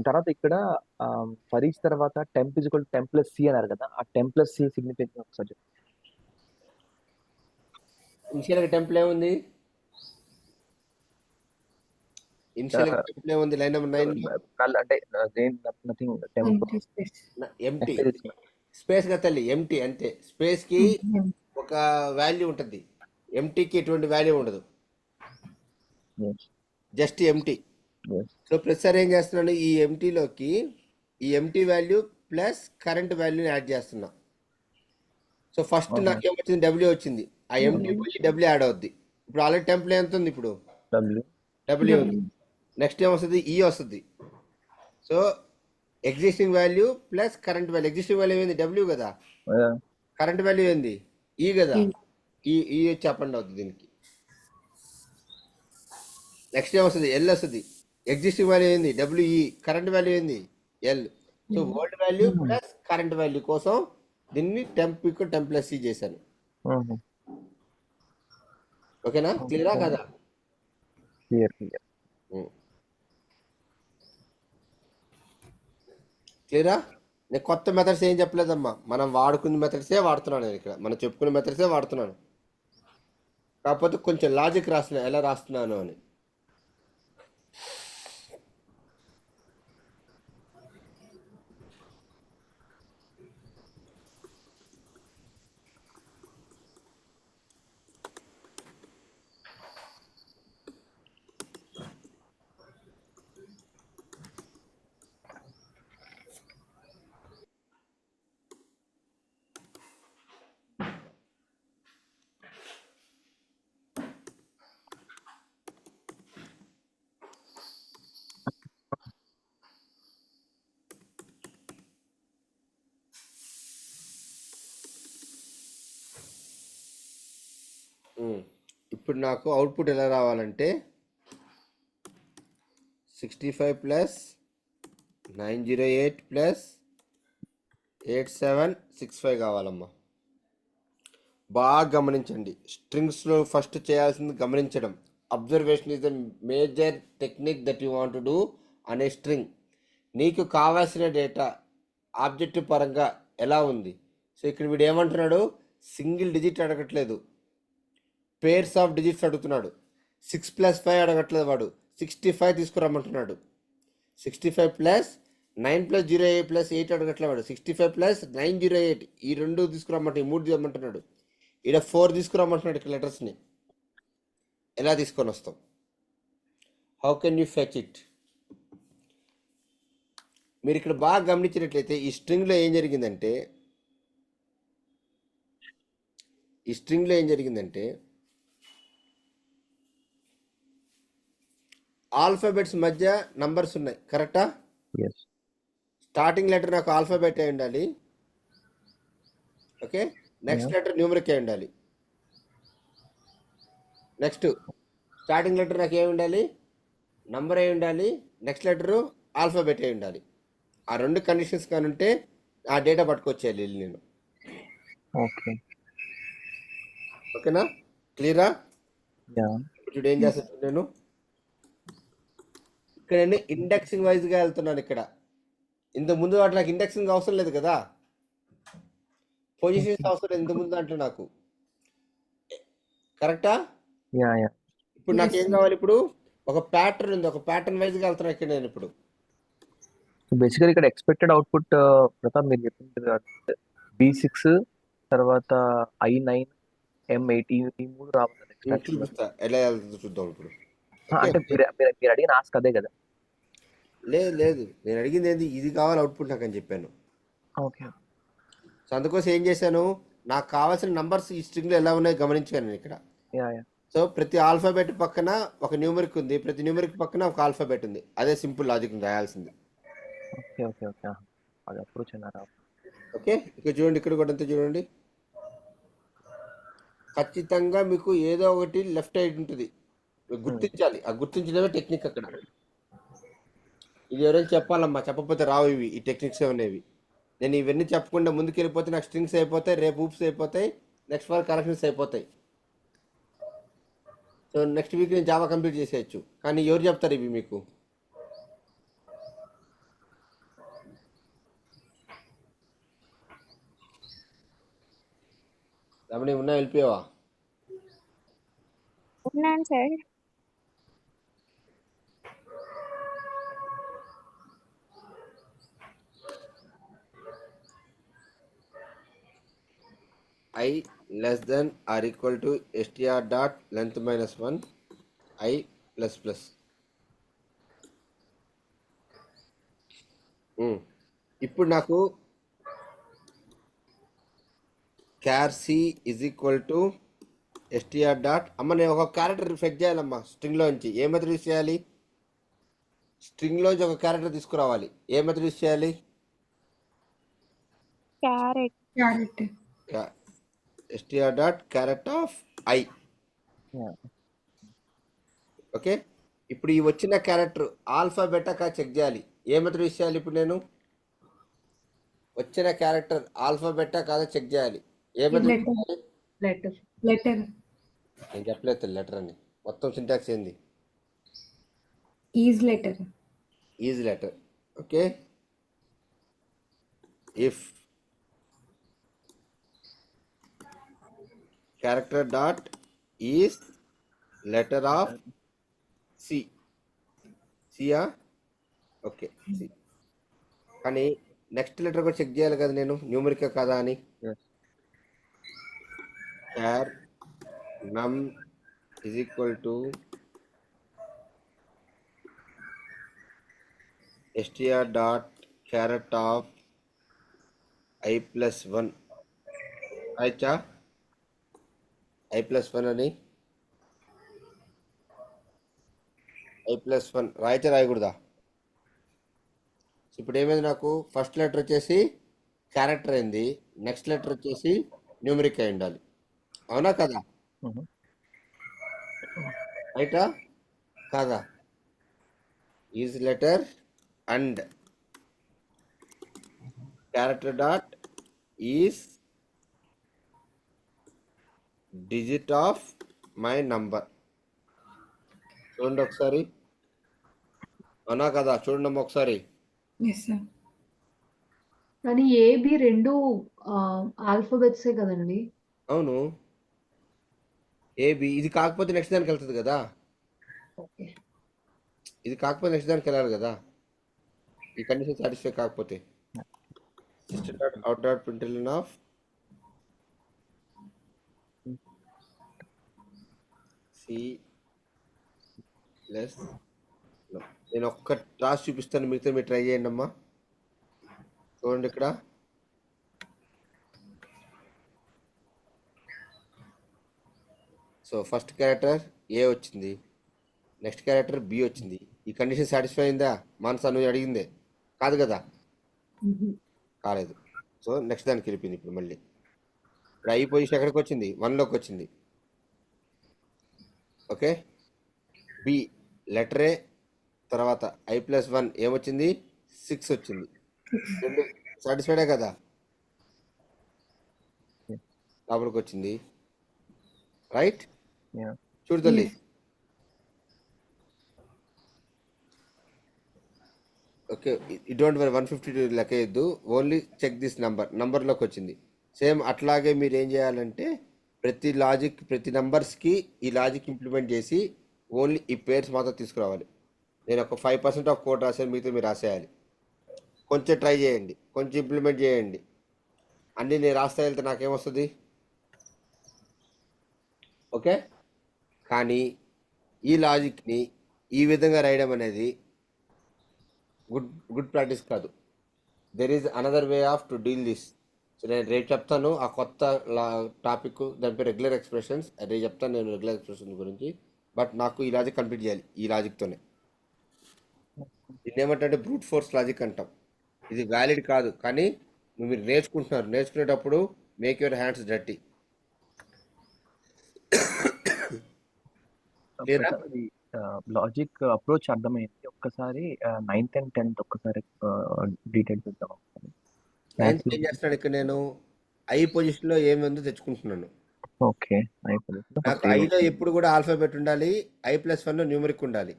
తర్వాత ఇక్కడ ఫర్ ఈచ్ తర్వాత temp is equal to temp plus C అన్నారు కదా, ఆ టెంప్ ప్లస్ సి సిగ్నిఫికెన్స్ ఒకసారి చెప్పండి. ఇనిషియల్గా టెంప్లో ఏముంది, ఇనిషియల్గా టెంప్లో ఏముంది, లైన్ నెంబర్ 9 అంటే nothing temp Empty space. Empty space గా తల్లి, ఎంటీ అంతే. స్పేస్ కి ఒక వాల్యూ ఉంటుంది, ఎంటీకి ఎటువంటి వాల్యూ ఉండదు, జస్ట్ ఎంటీ. సో ప్రతిసారి ఏం చేస్తున్నాను, ఈ ఎంటీలోకి ఈ ఎంటీ వాల్యూ ప్లస్ కరెంట్ వాల్యూని యాడ్ చేస్తున్నా. సో ఫస్ట్ నాకేమొచ్చింది, డబ్ల్యూ వచ్చింది, ఆ ఎంటీ పోయి డబ్ల్యూ యాడ్ అవుద్ది. ఇప్పుడు ఆల్రెడీ టెంప్లో ఎంత ఉంది, ఇప్పుడు డబ్ల్యూ ఉంది. నెక్స్ట్ ఏమొస్తుంది, ఈ వస్తుంది. So existing value plus current value. Existing value ఏంది, డబ్ల్యూ కదా, కరెంట్ వాల్యూ ఏంది, ఈ కదా, ఈ వచ్చి అప్ అండ్ అవుతుంది దీనికి. నెక్స్ట్ ఏమొస్తుంది, ఎల్ వస్తుంది. ఎగ్జిస్టింగ్ వాల్యూ ఏంది, డబ్ల్యూఈ, కరెంట్ వాల్యూ ఏంది, L. So old value plus current value కోసం దీన్ని టెంప్ ప్లస్ సి చేశాను. ఓకేనా, క్లియరా కదా? క్లియరా? నేను కొత్త మెథడ్స్ ఏం చెప్పలేదమ్మా, మనం వాడుకునే మెథడ్సే వాడుతున్నాను. నేను ఇక్కడ మనం చెప్పుకునే మెథడ్సే వాడుతున్నాను, కాకపోతే కొంచెం లాజిక్ రాస్తున్నా, ఎలా రాస్తున్నాను అని. ఇప్పుడు నాకు అవుట్పుట్ ఎలా రావాలంటే 65 ప్లస్ 908 ప్లస్ 8765 కావాలమ్మా. బాగా గమనించండి, స్ట్రింగ్స్లో ఫస్ట్ చేయాల్సింది గమనించడం. Observation is the major technique that you want to do అనే స్ట్రింగ్. నీకు కావాల్సిన డేటా ఆబ్జెక్టివ్ పరంగా ఎలా ఉంది. సో ఇక్కడ వీడు ఏమంటున్నాడు, సింగిల్ డిజిట్ అడగట్లేదు, పేర్స్ ఆఫ్ డిజిట్స్ అడుగుతున్నాడు. 6 + 5 అడగట్లేదు, వాడు 65 తీసుకురమ్మంటున్నాడు. 65 ప్లస్ 9 + 08 + 8 అడగట్లేదు, వాడు 65 ప్లస్ 908 ఈ రెండు తీసుకురమ్మంటే, ఈ 3 తీయమంటున్నాడు. ఇక్కడ 4 తీసుకురమ్మంటున్నాడు. ఇక్కడ లెటర్స్ని ఎలా తీసుకొని వస్తాం, how can you fetch it? మీరు ఇక్కడ బాగా గమనించినట్లయితే ఈ స్ట్రింగ్లో ఏం జరిగిందంటే ఆల్ఫాబెట్స్ మధ్య నంబర్స్ ఉన్నాయి, కరెక్టా? ఎస్. స్టార్టింగ్ లెటర్ నాకు ఆల్ఫాబెట్ అయి ఉండాలి. ఓకే, నెక్స్ట్ లెటర్ న్యూమరిక్ అయి ఉండాలి. నెక్స్ట్ స్టార్టింగ్ లెటర్ నాకు ఏమి ఉండాలి? నంబర్ అయి ఉండాలి. నెక్స్ట్ లెటరు ఆల్ఫాబెట్ అయి ఉండాలి. ఆ రెండు కండిషన్స్ కానీ ఉంటే ఆ డేటా పట్టుకొచ్చేయాలి వెళ్ళి నేను. ఓకే. ఓకేనా? క్లియరా? యా. ఇప్పుడు ఏం చేస్తాను నేను ఇక్కడ ఇండెక్సింగ్ వైజ్గా వెళ్తున్నాను. ఇక్కడ ఇంత ముందు వాటి నాకు ఇండెక్సింగ్ అవసరం లేదు కదా, పొజిషన్స్ అవసరం లేదు ఇంత ముందు దాంట్లో నాకు, కరెక్టా? Yeah yeah. ఇప్పుడు నాకు Yes, ఏం sir. కావాలి? ఇప్పుడు ఒక ప్యాటర్న్ ఉంది, ఒక ప్యాటర్న్ వైజ్గా వెళ్తున్నాను ఇక్కడ నేను ఇప్పుడు. బేసికల్ ఇక్కడ ఎక్స్పెక్టెడ్ అవుట్పుట్ ప్రతాప్ మీరు చెప్పింది B6 తర్వాత I9 M8 ఈ మూడు రావాలి ఎక్స్ట్రాక్షన్. చూపిస్తా ఎలా వెళ్తుందో చూద్దాం ఇప్పుడు. అంటే ఓకే, మీరు అడిగిన ఆస్క్ అదే కదా? లేదు నేను అడిగింది ఏంది, ఇది కావాలి అవుట్పుట్ నాకు అని చెప్పాను. ఓకే. సో అందుకోసం ఏం చేశాను, నాకు కావాల్సిన నంబర్స్ ఈ స్ట్రింగ్లో ఎలా ఉన్నాయో గమనించాను నేను ఇక్కడ. Yeah yeah. సో ప్రతి ఆల్ఫాబెట్ పక్కన ఒక న్యూమరిక్ ఉంది, ప్రతి న్యూమరిక్ పక్కన ఒక ఆల్ఫాబెట్ ఉంది. అదే సింపుల్ లాజిక్ రాయాల్సింది. Okay okay okay. అది అప్రోచ్ అన్నారా? ఓకే, ఇక్కడ చూడండి, ఇక్కడ కూడా అంతా చూడండి. ఖచ్చితంగా మీకు ఏదో ఒకటి లెఫ్ట్ సైడ్ ఉంటుంది, మీరు గుర్తించాలి. ఆ గుర్తించడమే టెక్నిక్ అక్కడ. ఇది ఎవరైనా చెప్పాలమ్మా, చెప్పకపోతే రావు ఇవి, ఈ టెక్నిక్స్ అనేవి. నేను ఇవన్నీ చెప్పకుండా ముందుకు వెళ్ళిపోతే నాకు స్ట్రింగ్స్ అయిపోతాయి, రేపు ఊప్స్ అయిపోతాయి, నెక్స్ట్ వార్ కరెక్షన్స్ అయిపోతాయి. సో నెక్స్ట్ వీక్ నేను జావా కంప్లీట్ చేసేయచ్చు. కానీ ఎవరు చెప్తారు ఇవి మీకు? రమణి ఉన్నా, వెళ్ళిపోయావా? ఉన్నాను sir. I less than or equal to str dot length minus 1 I plus plus. ఇప్పుడు నాకు char c is equal to str dot, అమ్మ నేను ఒక క్యారెక్టర్ ఫెచ్ చేయాలమ్మా స్ట్రింగ్లోంచి. ఏ మెథడ్ యూస్ చేయాలి? స్ట్రింగ్లోంచి ఒక క్యారెక్టర్ తీసుకురావాలి. ఏ మెథడ్ యూస్ చేయాలి? Carrot. str dot character of I. Okay, ఇప్పుడు ఈ వచ్చిన క్యారెక్టర్ ఆల్ఫాబెటా కా చెక్ చేయాలి. ఏ మెథడ్ యూస్ చేయాలి? ఇప్పుడు నేను వచ్చిన క్యారెక్టర్ ఆల్ఫాబెటా కాదా చెక్ చేయాలి. ఏ మెథడ్? లెటర్. లెటర్. నేను చెప్పలేదు లెటర్ అని, మొత్తం సింటాక్స్ ఏంది? Is letter. Is letter. Okay, if character dot is letter of C. సియా? Okay, C. కానీ నెక్స్ట్ లెటర్ కూడా చెక్ చేయాలి కదా నేను, న్యూమరికా కదా అని. char num is equal to str dot caret of I plus 1. అయిచా I plus 1 అని, I plus 1 రాయితే రాయకూడదా? ఇప్పుడు ఏమైంది, నాకు ఫస్ట్ లెటర్ వచ్చేసి క్యారెక్టర్ అయింది, నెక్స్ట్ లెటర్ వచ్చేసి న్యూమరిక్ అయి ఉండాలి. అవునా కదా? రైటా కాదా? Is letter and character dot is digit of my number. చూడండి ఒకసారి, అవునా కదా? చూడండి అమ్మ ఒకసారి. Yes sir. కానీ ఏబి రెండు ఆల్ఫాబెట్సే కదండి. అవును, ఏబి. ఇది కాకపోతే నెక్స్ట్ దానికి వెళ్తుంది కదా, ఓకే. ఇది కాకపోతే నెక్స్ట్ దానికి వెళ్ళాలి కదా, ఈ కండిషన్ సాటిస్ఫై కాకపోతే. System dot out dot println of C plus. నేను ఒక్క రాసి చూపిస్తాను, మిగతా మీరు ట్రై చేయండి అమ్మా. చూడండి ఇక్కడ, సో ఫస్ట్ క్యారెక్టర్ ఏ వచ్చింది, నెక్స్ట్ క్యారెక్టర్ బి వచ్చింది, ఈ కండిషన్ సాటిస్ఫై అయిందా మానస నువ్వు అడిగిందే కాదు కదా కాలేదు సో నెక్స్ట్ దానికి వెళ్ళిపోయింది ఇప్పుడు మళ్ళీ ఇప్పుడు ఐ పొజిషన్ ఎక్కడికి వచ్చింది 1లోకి వచ్చింది ఓకే బి లెటర్ ఏ తర్వాత I+1 ఏమొచ్చింది 6 వచ్చింది రెండు సాటిస్ఫైడే కదా లోపలికి వచ్చింది రైట్ Yeah. చూడు తల్లి ఓకే డోంట్ వరీ 152 లెక్క వేయద్దు ఓన్లీ చెక్ దిస్ నంబర్లోకి వచ్చింది సేమ్ అట్లాగే మీరు ఏం చేయాలంటే ప్రతి లాజిక్ ప్రతి నంబర్స్కి ఈ లాజిక్ ఇంప్లిమెంట్ చేసి ఓన్లీ ఈ పేర్స్ మాత్రం తీసుకురావాలి నేను ఒక 5% ఆఫ్ కోడ్ రాసాను మిగతా మీరు రాసేయాలి కొంచెం ట్రై చేయండి కొంచెం ఇంప్లిమెంట్ చేయండి అన్నీ నేను రాస్తా వెళ్తే నాకేమొస్తుంది ఓకే కానీ ఈ లాజిక్ని ఈ విధంగా రాయడం అనేది గుడ్ ప్రాక్టీస్ కాదు there is another way off to deal this so నేను రేపు చెప్తాను ఆ కొత్త టాపిక్ దాని పేరు రెగ్యులర్ ఎక్స్ప్రెషన్స్ రేపు చెప్తాను నేను రెగ్యులర్ ఎక్స్ప్రెషన్స్ గురించి బట్ నాకు ఈ లాజిక్ కంప్లీట్ చేయాలి ఈ లాజిక్తోనే దీన్ని ఏమంటే బ్రూట్ ఫోర్స్ లాజిక్ అంటాం ఇది వ్యాలిడ్ కాదు కానీ మీరు నేర్చుకుంటున్నారు నేర్చుకునేటప్పుడు మేక్ యువర్ హ్యాండ్స్ డర్టీ లేదా అది లాజిక్ అప్రోచ్ అర్థమైంది. ఒక్కసారి 9th and 10th ఒక్కసారి డీటెయిల్ చూద్దాం. నైన్త్ ఏం చేస్తున్నాను ఇక్కడ నేను ఐ పొజిషన్లో ఏముందో తెచ్చుకుంటున్నాను ఓకే అయిపోయింది. నాకు ఐలో ఎప్పుడు కూడా ఆల్ఫాబెట్ ఉండాలి I+1లో న్యూమరిక్ ఉండాలి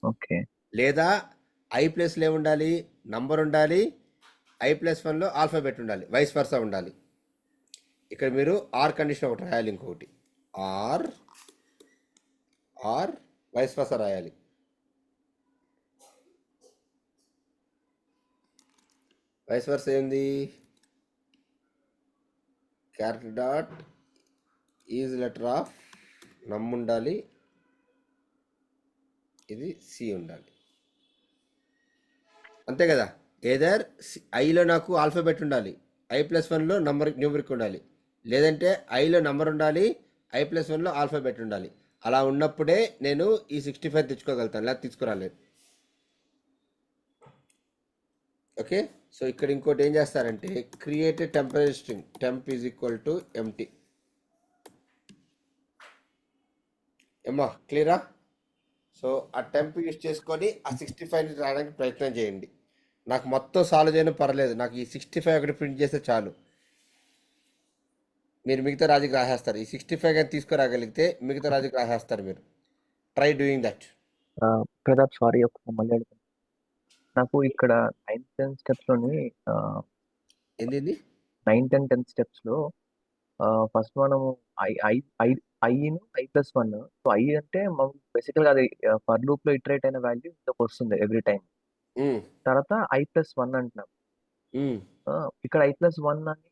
ఓకే లేదా I+లో ఏముండాలి నంబర్ ఉండాలి I+1లో ఆల్ఫాబెట్ ఉండాలి వైస్ వర్సా ఉండాలి ఇక్కడ మీరు ఆర్ కండిషన్ ఒకటి రాయాలి ఇంకొకటి ఆర్ వైస్ వర్సా రాయాలి వైస్ వర్సా ఏంది character dot is letter of నమ్ ఉండాలి ఇది సి ఉండాలి అంతే కదా ఏదర్ ఐలో నాకు ఆల్ఫాబెట్ ఉండాలి I+1లో న్యూమరిక్ ఉండాలి లేదంటే ఐలో నంబర్ ఉండాలి I+1లో ఆల్ఫాబెట్ ఉండాలి అలా ఉన్నప్పుడే నేను ఈ 65 తెచ్చుకోగలుగుతాను లేదా తీసుకురాలేదు ఓకే సో ఇక్కడ ఇంకోటి ఏం చేస్తారంటే create a temporary string temp is equal to empty ఏమ్మా క్లియరా సో ఆ టెంప్ యూజ్ చేసుకొని ఆ 65ని రాయడానికి ప్రయత్నం చేయండి నాకు మొత్తం సాల్వ్ చేయడం పర్లేదు నాకు ఈ 65 ఒకటి ప్రింట్ చేస్తే చాలు మీరు మిగతా రాజుకి రాసేస్తారు ఈ 65 కానీ తీసుకురాగలిగితే మిగతా రాజుకి రాసేస్తారు మీరు try doing that Pratap sorry ఒకసారి మళ్ళీ అడుగుతాను. నాకు ఇక్కడ 9th 10th స్టెప్స్లోని ఏంది 9th and 10th స్టెప్స్లో ఫస్ట్ మనము ఐను I+1 సో ఐ అంటే మనం బేసికల్గా అది ఫర్ లూప్లో ఇటరేట్ అయిన వాల్యూ ఇంతకు వస్తుంది ఎవ్రీ టైం. తర్వాత I+1 అంటున్నాం. ఇక్కడ I+1 అని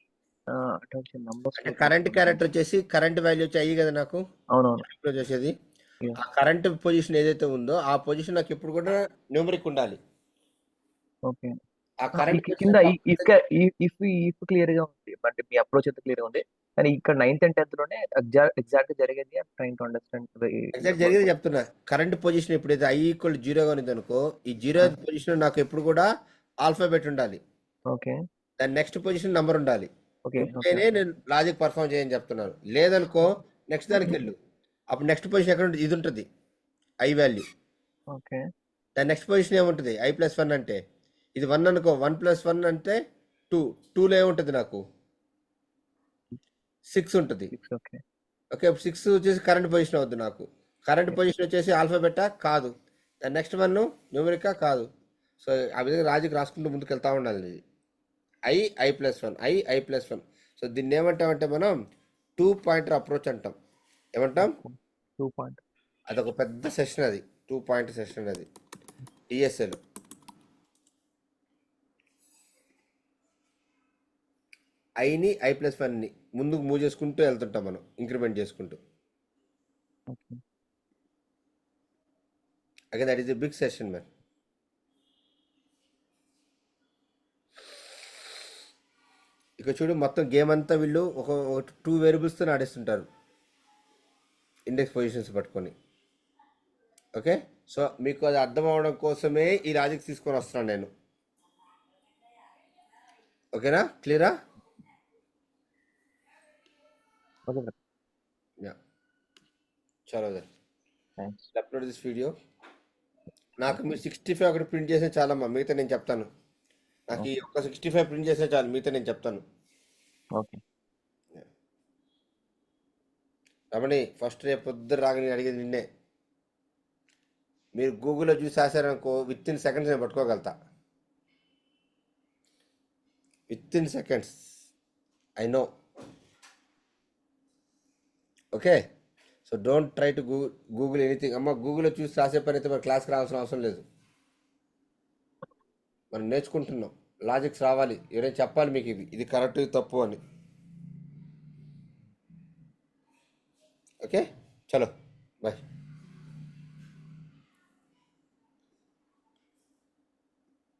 అంటే నంబర్స్ అంటే కరెంట్ క్యారెక్టర్ వచ్చేసి కరెంట్ వాల్యూ వచ్చి అయ్యి కదా నాకు అవునవును చేసేది ఆ కరెంట్ పొజిషన్ ఏదైతే ఉందో ఆ పొజిషన్ నాకు ఎప్పుడు కూడా న్యూమరిక్ ఉండాలి ఓకే ఆ కరెంట్ కింద ఇఫ్ క్లియర్ గా ఉంది అంటే మీ అప్రోచ్ అయితే క్లియర్ గా ఉంది కానీ ఇక్కడ 9th and 10th లోనే ఎగ్జాక్ట్ జరిగేది ట్రైన్ టు అండర్స్టాండ్ ఎగ్జాక్ట్ జరిగేది చెప్తున్నా కరెంట్ పొజిషన్ ఎప్పుడైతే I=0 గా ఉంది అనుకో ఈ 0 పొజిషన్ నాకు ఎప్పుడు కూడా ఆల్ఫాబెట్ ఉండాలి ఓకే దాని నెక్స్ట్ పొజిషన్ నంబర్ ఉండాలి ఓకే ఉంటేనే నేను లాజిక్ పర్ఫామ్ చేయని చెప్తున్నాను లేదనుకో నెక్స్ట్ దానికి వెళ్ళు అప్పుడు నెక్స్ట్ పొజిషన్ ఎక్కడ ఉంటుంది ఇది ఉంటుంది ఐ వాల్యూ ఓకే దాని నెక్స్ట్ పొజిషన్ ఏముంటుంది I+1 అంటే ఇది 1 అనుకో 1+1 అంటే 2లో ఏముంటుంది నాకు 6 ఉంటుంది ఓకే ఓకే 6 వచ్చేసి కరెంట్ పొజిషన్ అవుద్ది నాకు కరెంట్ పొజిషన్ వచ్చేసి ఆల్ఫాబెటా కాదు దాని నెక్స్ట్ వన్ న్యూమరికా కాదు సో ఆ విధంగా లాజిక్ రాసుకుంటూ ముందుకు వెళ్తూ ఉండాలి ఇది I+1 I+1 సో దీన్ని ఏమంటామంటే మనం 2 పాయింటర్ అప్రోచ్ అంటాం ఏమంటాం 2 పాయింట్ అదొక పెద్ద సెషన్ అది 2 పాయింట్ సెషన్ అది TSL ఐని I+1ని ముందుకు మూవ్ చేసుకుంటూ వెళ్తుంటాం మనం ఇంక్రిమెంట్ చేసుకుంటూ okay again that is a big session man ఇక చూడు మొత్తం గేమ్ అంతా వీళ్ళు ఒక 2 వేరియబుల్స్తో ఆడేస్తుంటారు ఇండెక్స్ పొజిషన్స్ పట్టుకొని ఓకే, సో మీకు అది అర్థం అవడం కోసమే ఈ లాజిక్ తీసుకొని వస్తున్నాను నేను. ఓకేనా, క్లియరా? ఓకే బ్రదర్, యా, చలో then thanks. Upload this video. నాకు మీరు 65 ఒకటి ప్రింట్ చేస్తే చాలమ్మా, మిగతా నేను చెప్తాను. నాకు ఈ ఒక్క 65 ప్రింట్ చేస్తే చాలు, మిగతా నేను చెప్తాను. ఓకే. రమణి, ఫస్ట్ రేపు పొద్దున రాగా నేను అడిగేది నిన్నే. మీరు గూగుల్లో చూసి రాశారనుకో, విత్ ఇన్ సెకండ్స్ నేను పట్టుకోగలుగుతా. Within seconds, I know. Okay, so don't try to Google anything. అమ్మ, గూగుల్లో చూసి రాసే పని అయితే మన క్లాస్కి రావాల్సిన అవసరం లేదు. మనం నేర్చుకుంటున్నాం, లాజిక్స్ రావాలి, ఎవరైనా చెప్పాలి మీకు ఇది కరెక్ట్, ఇది తప్పు అని. ఓకే, చలో బాయ్.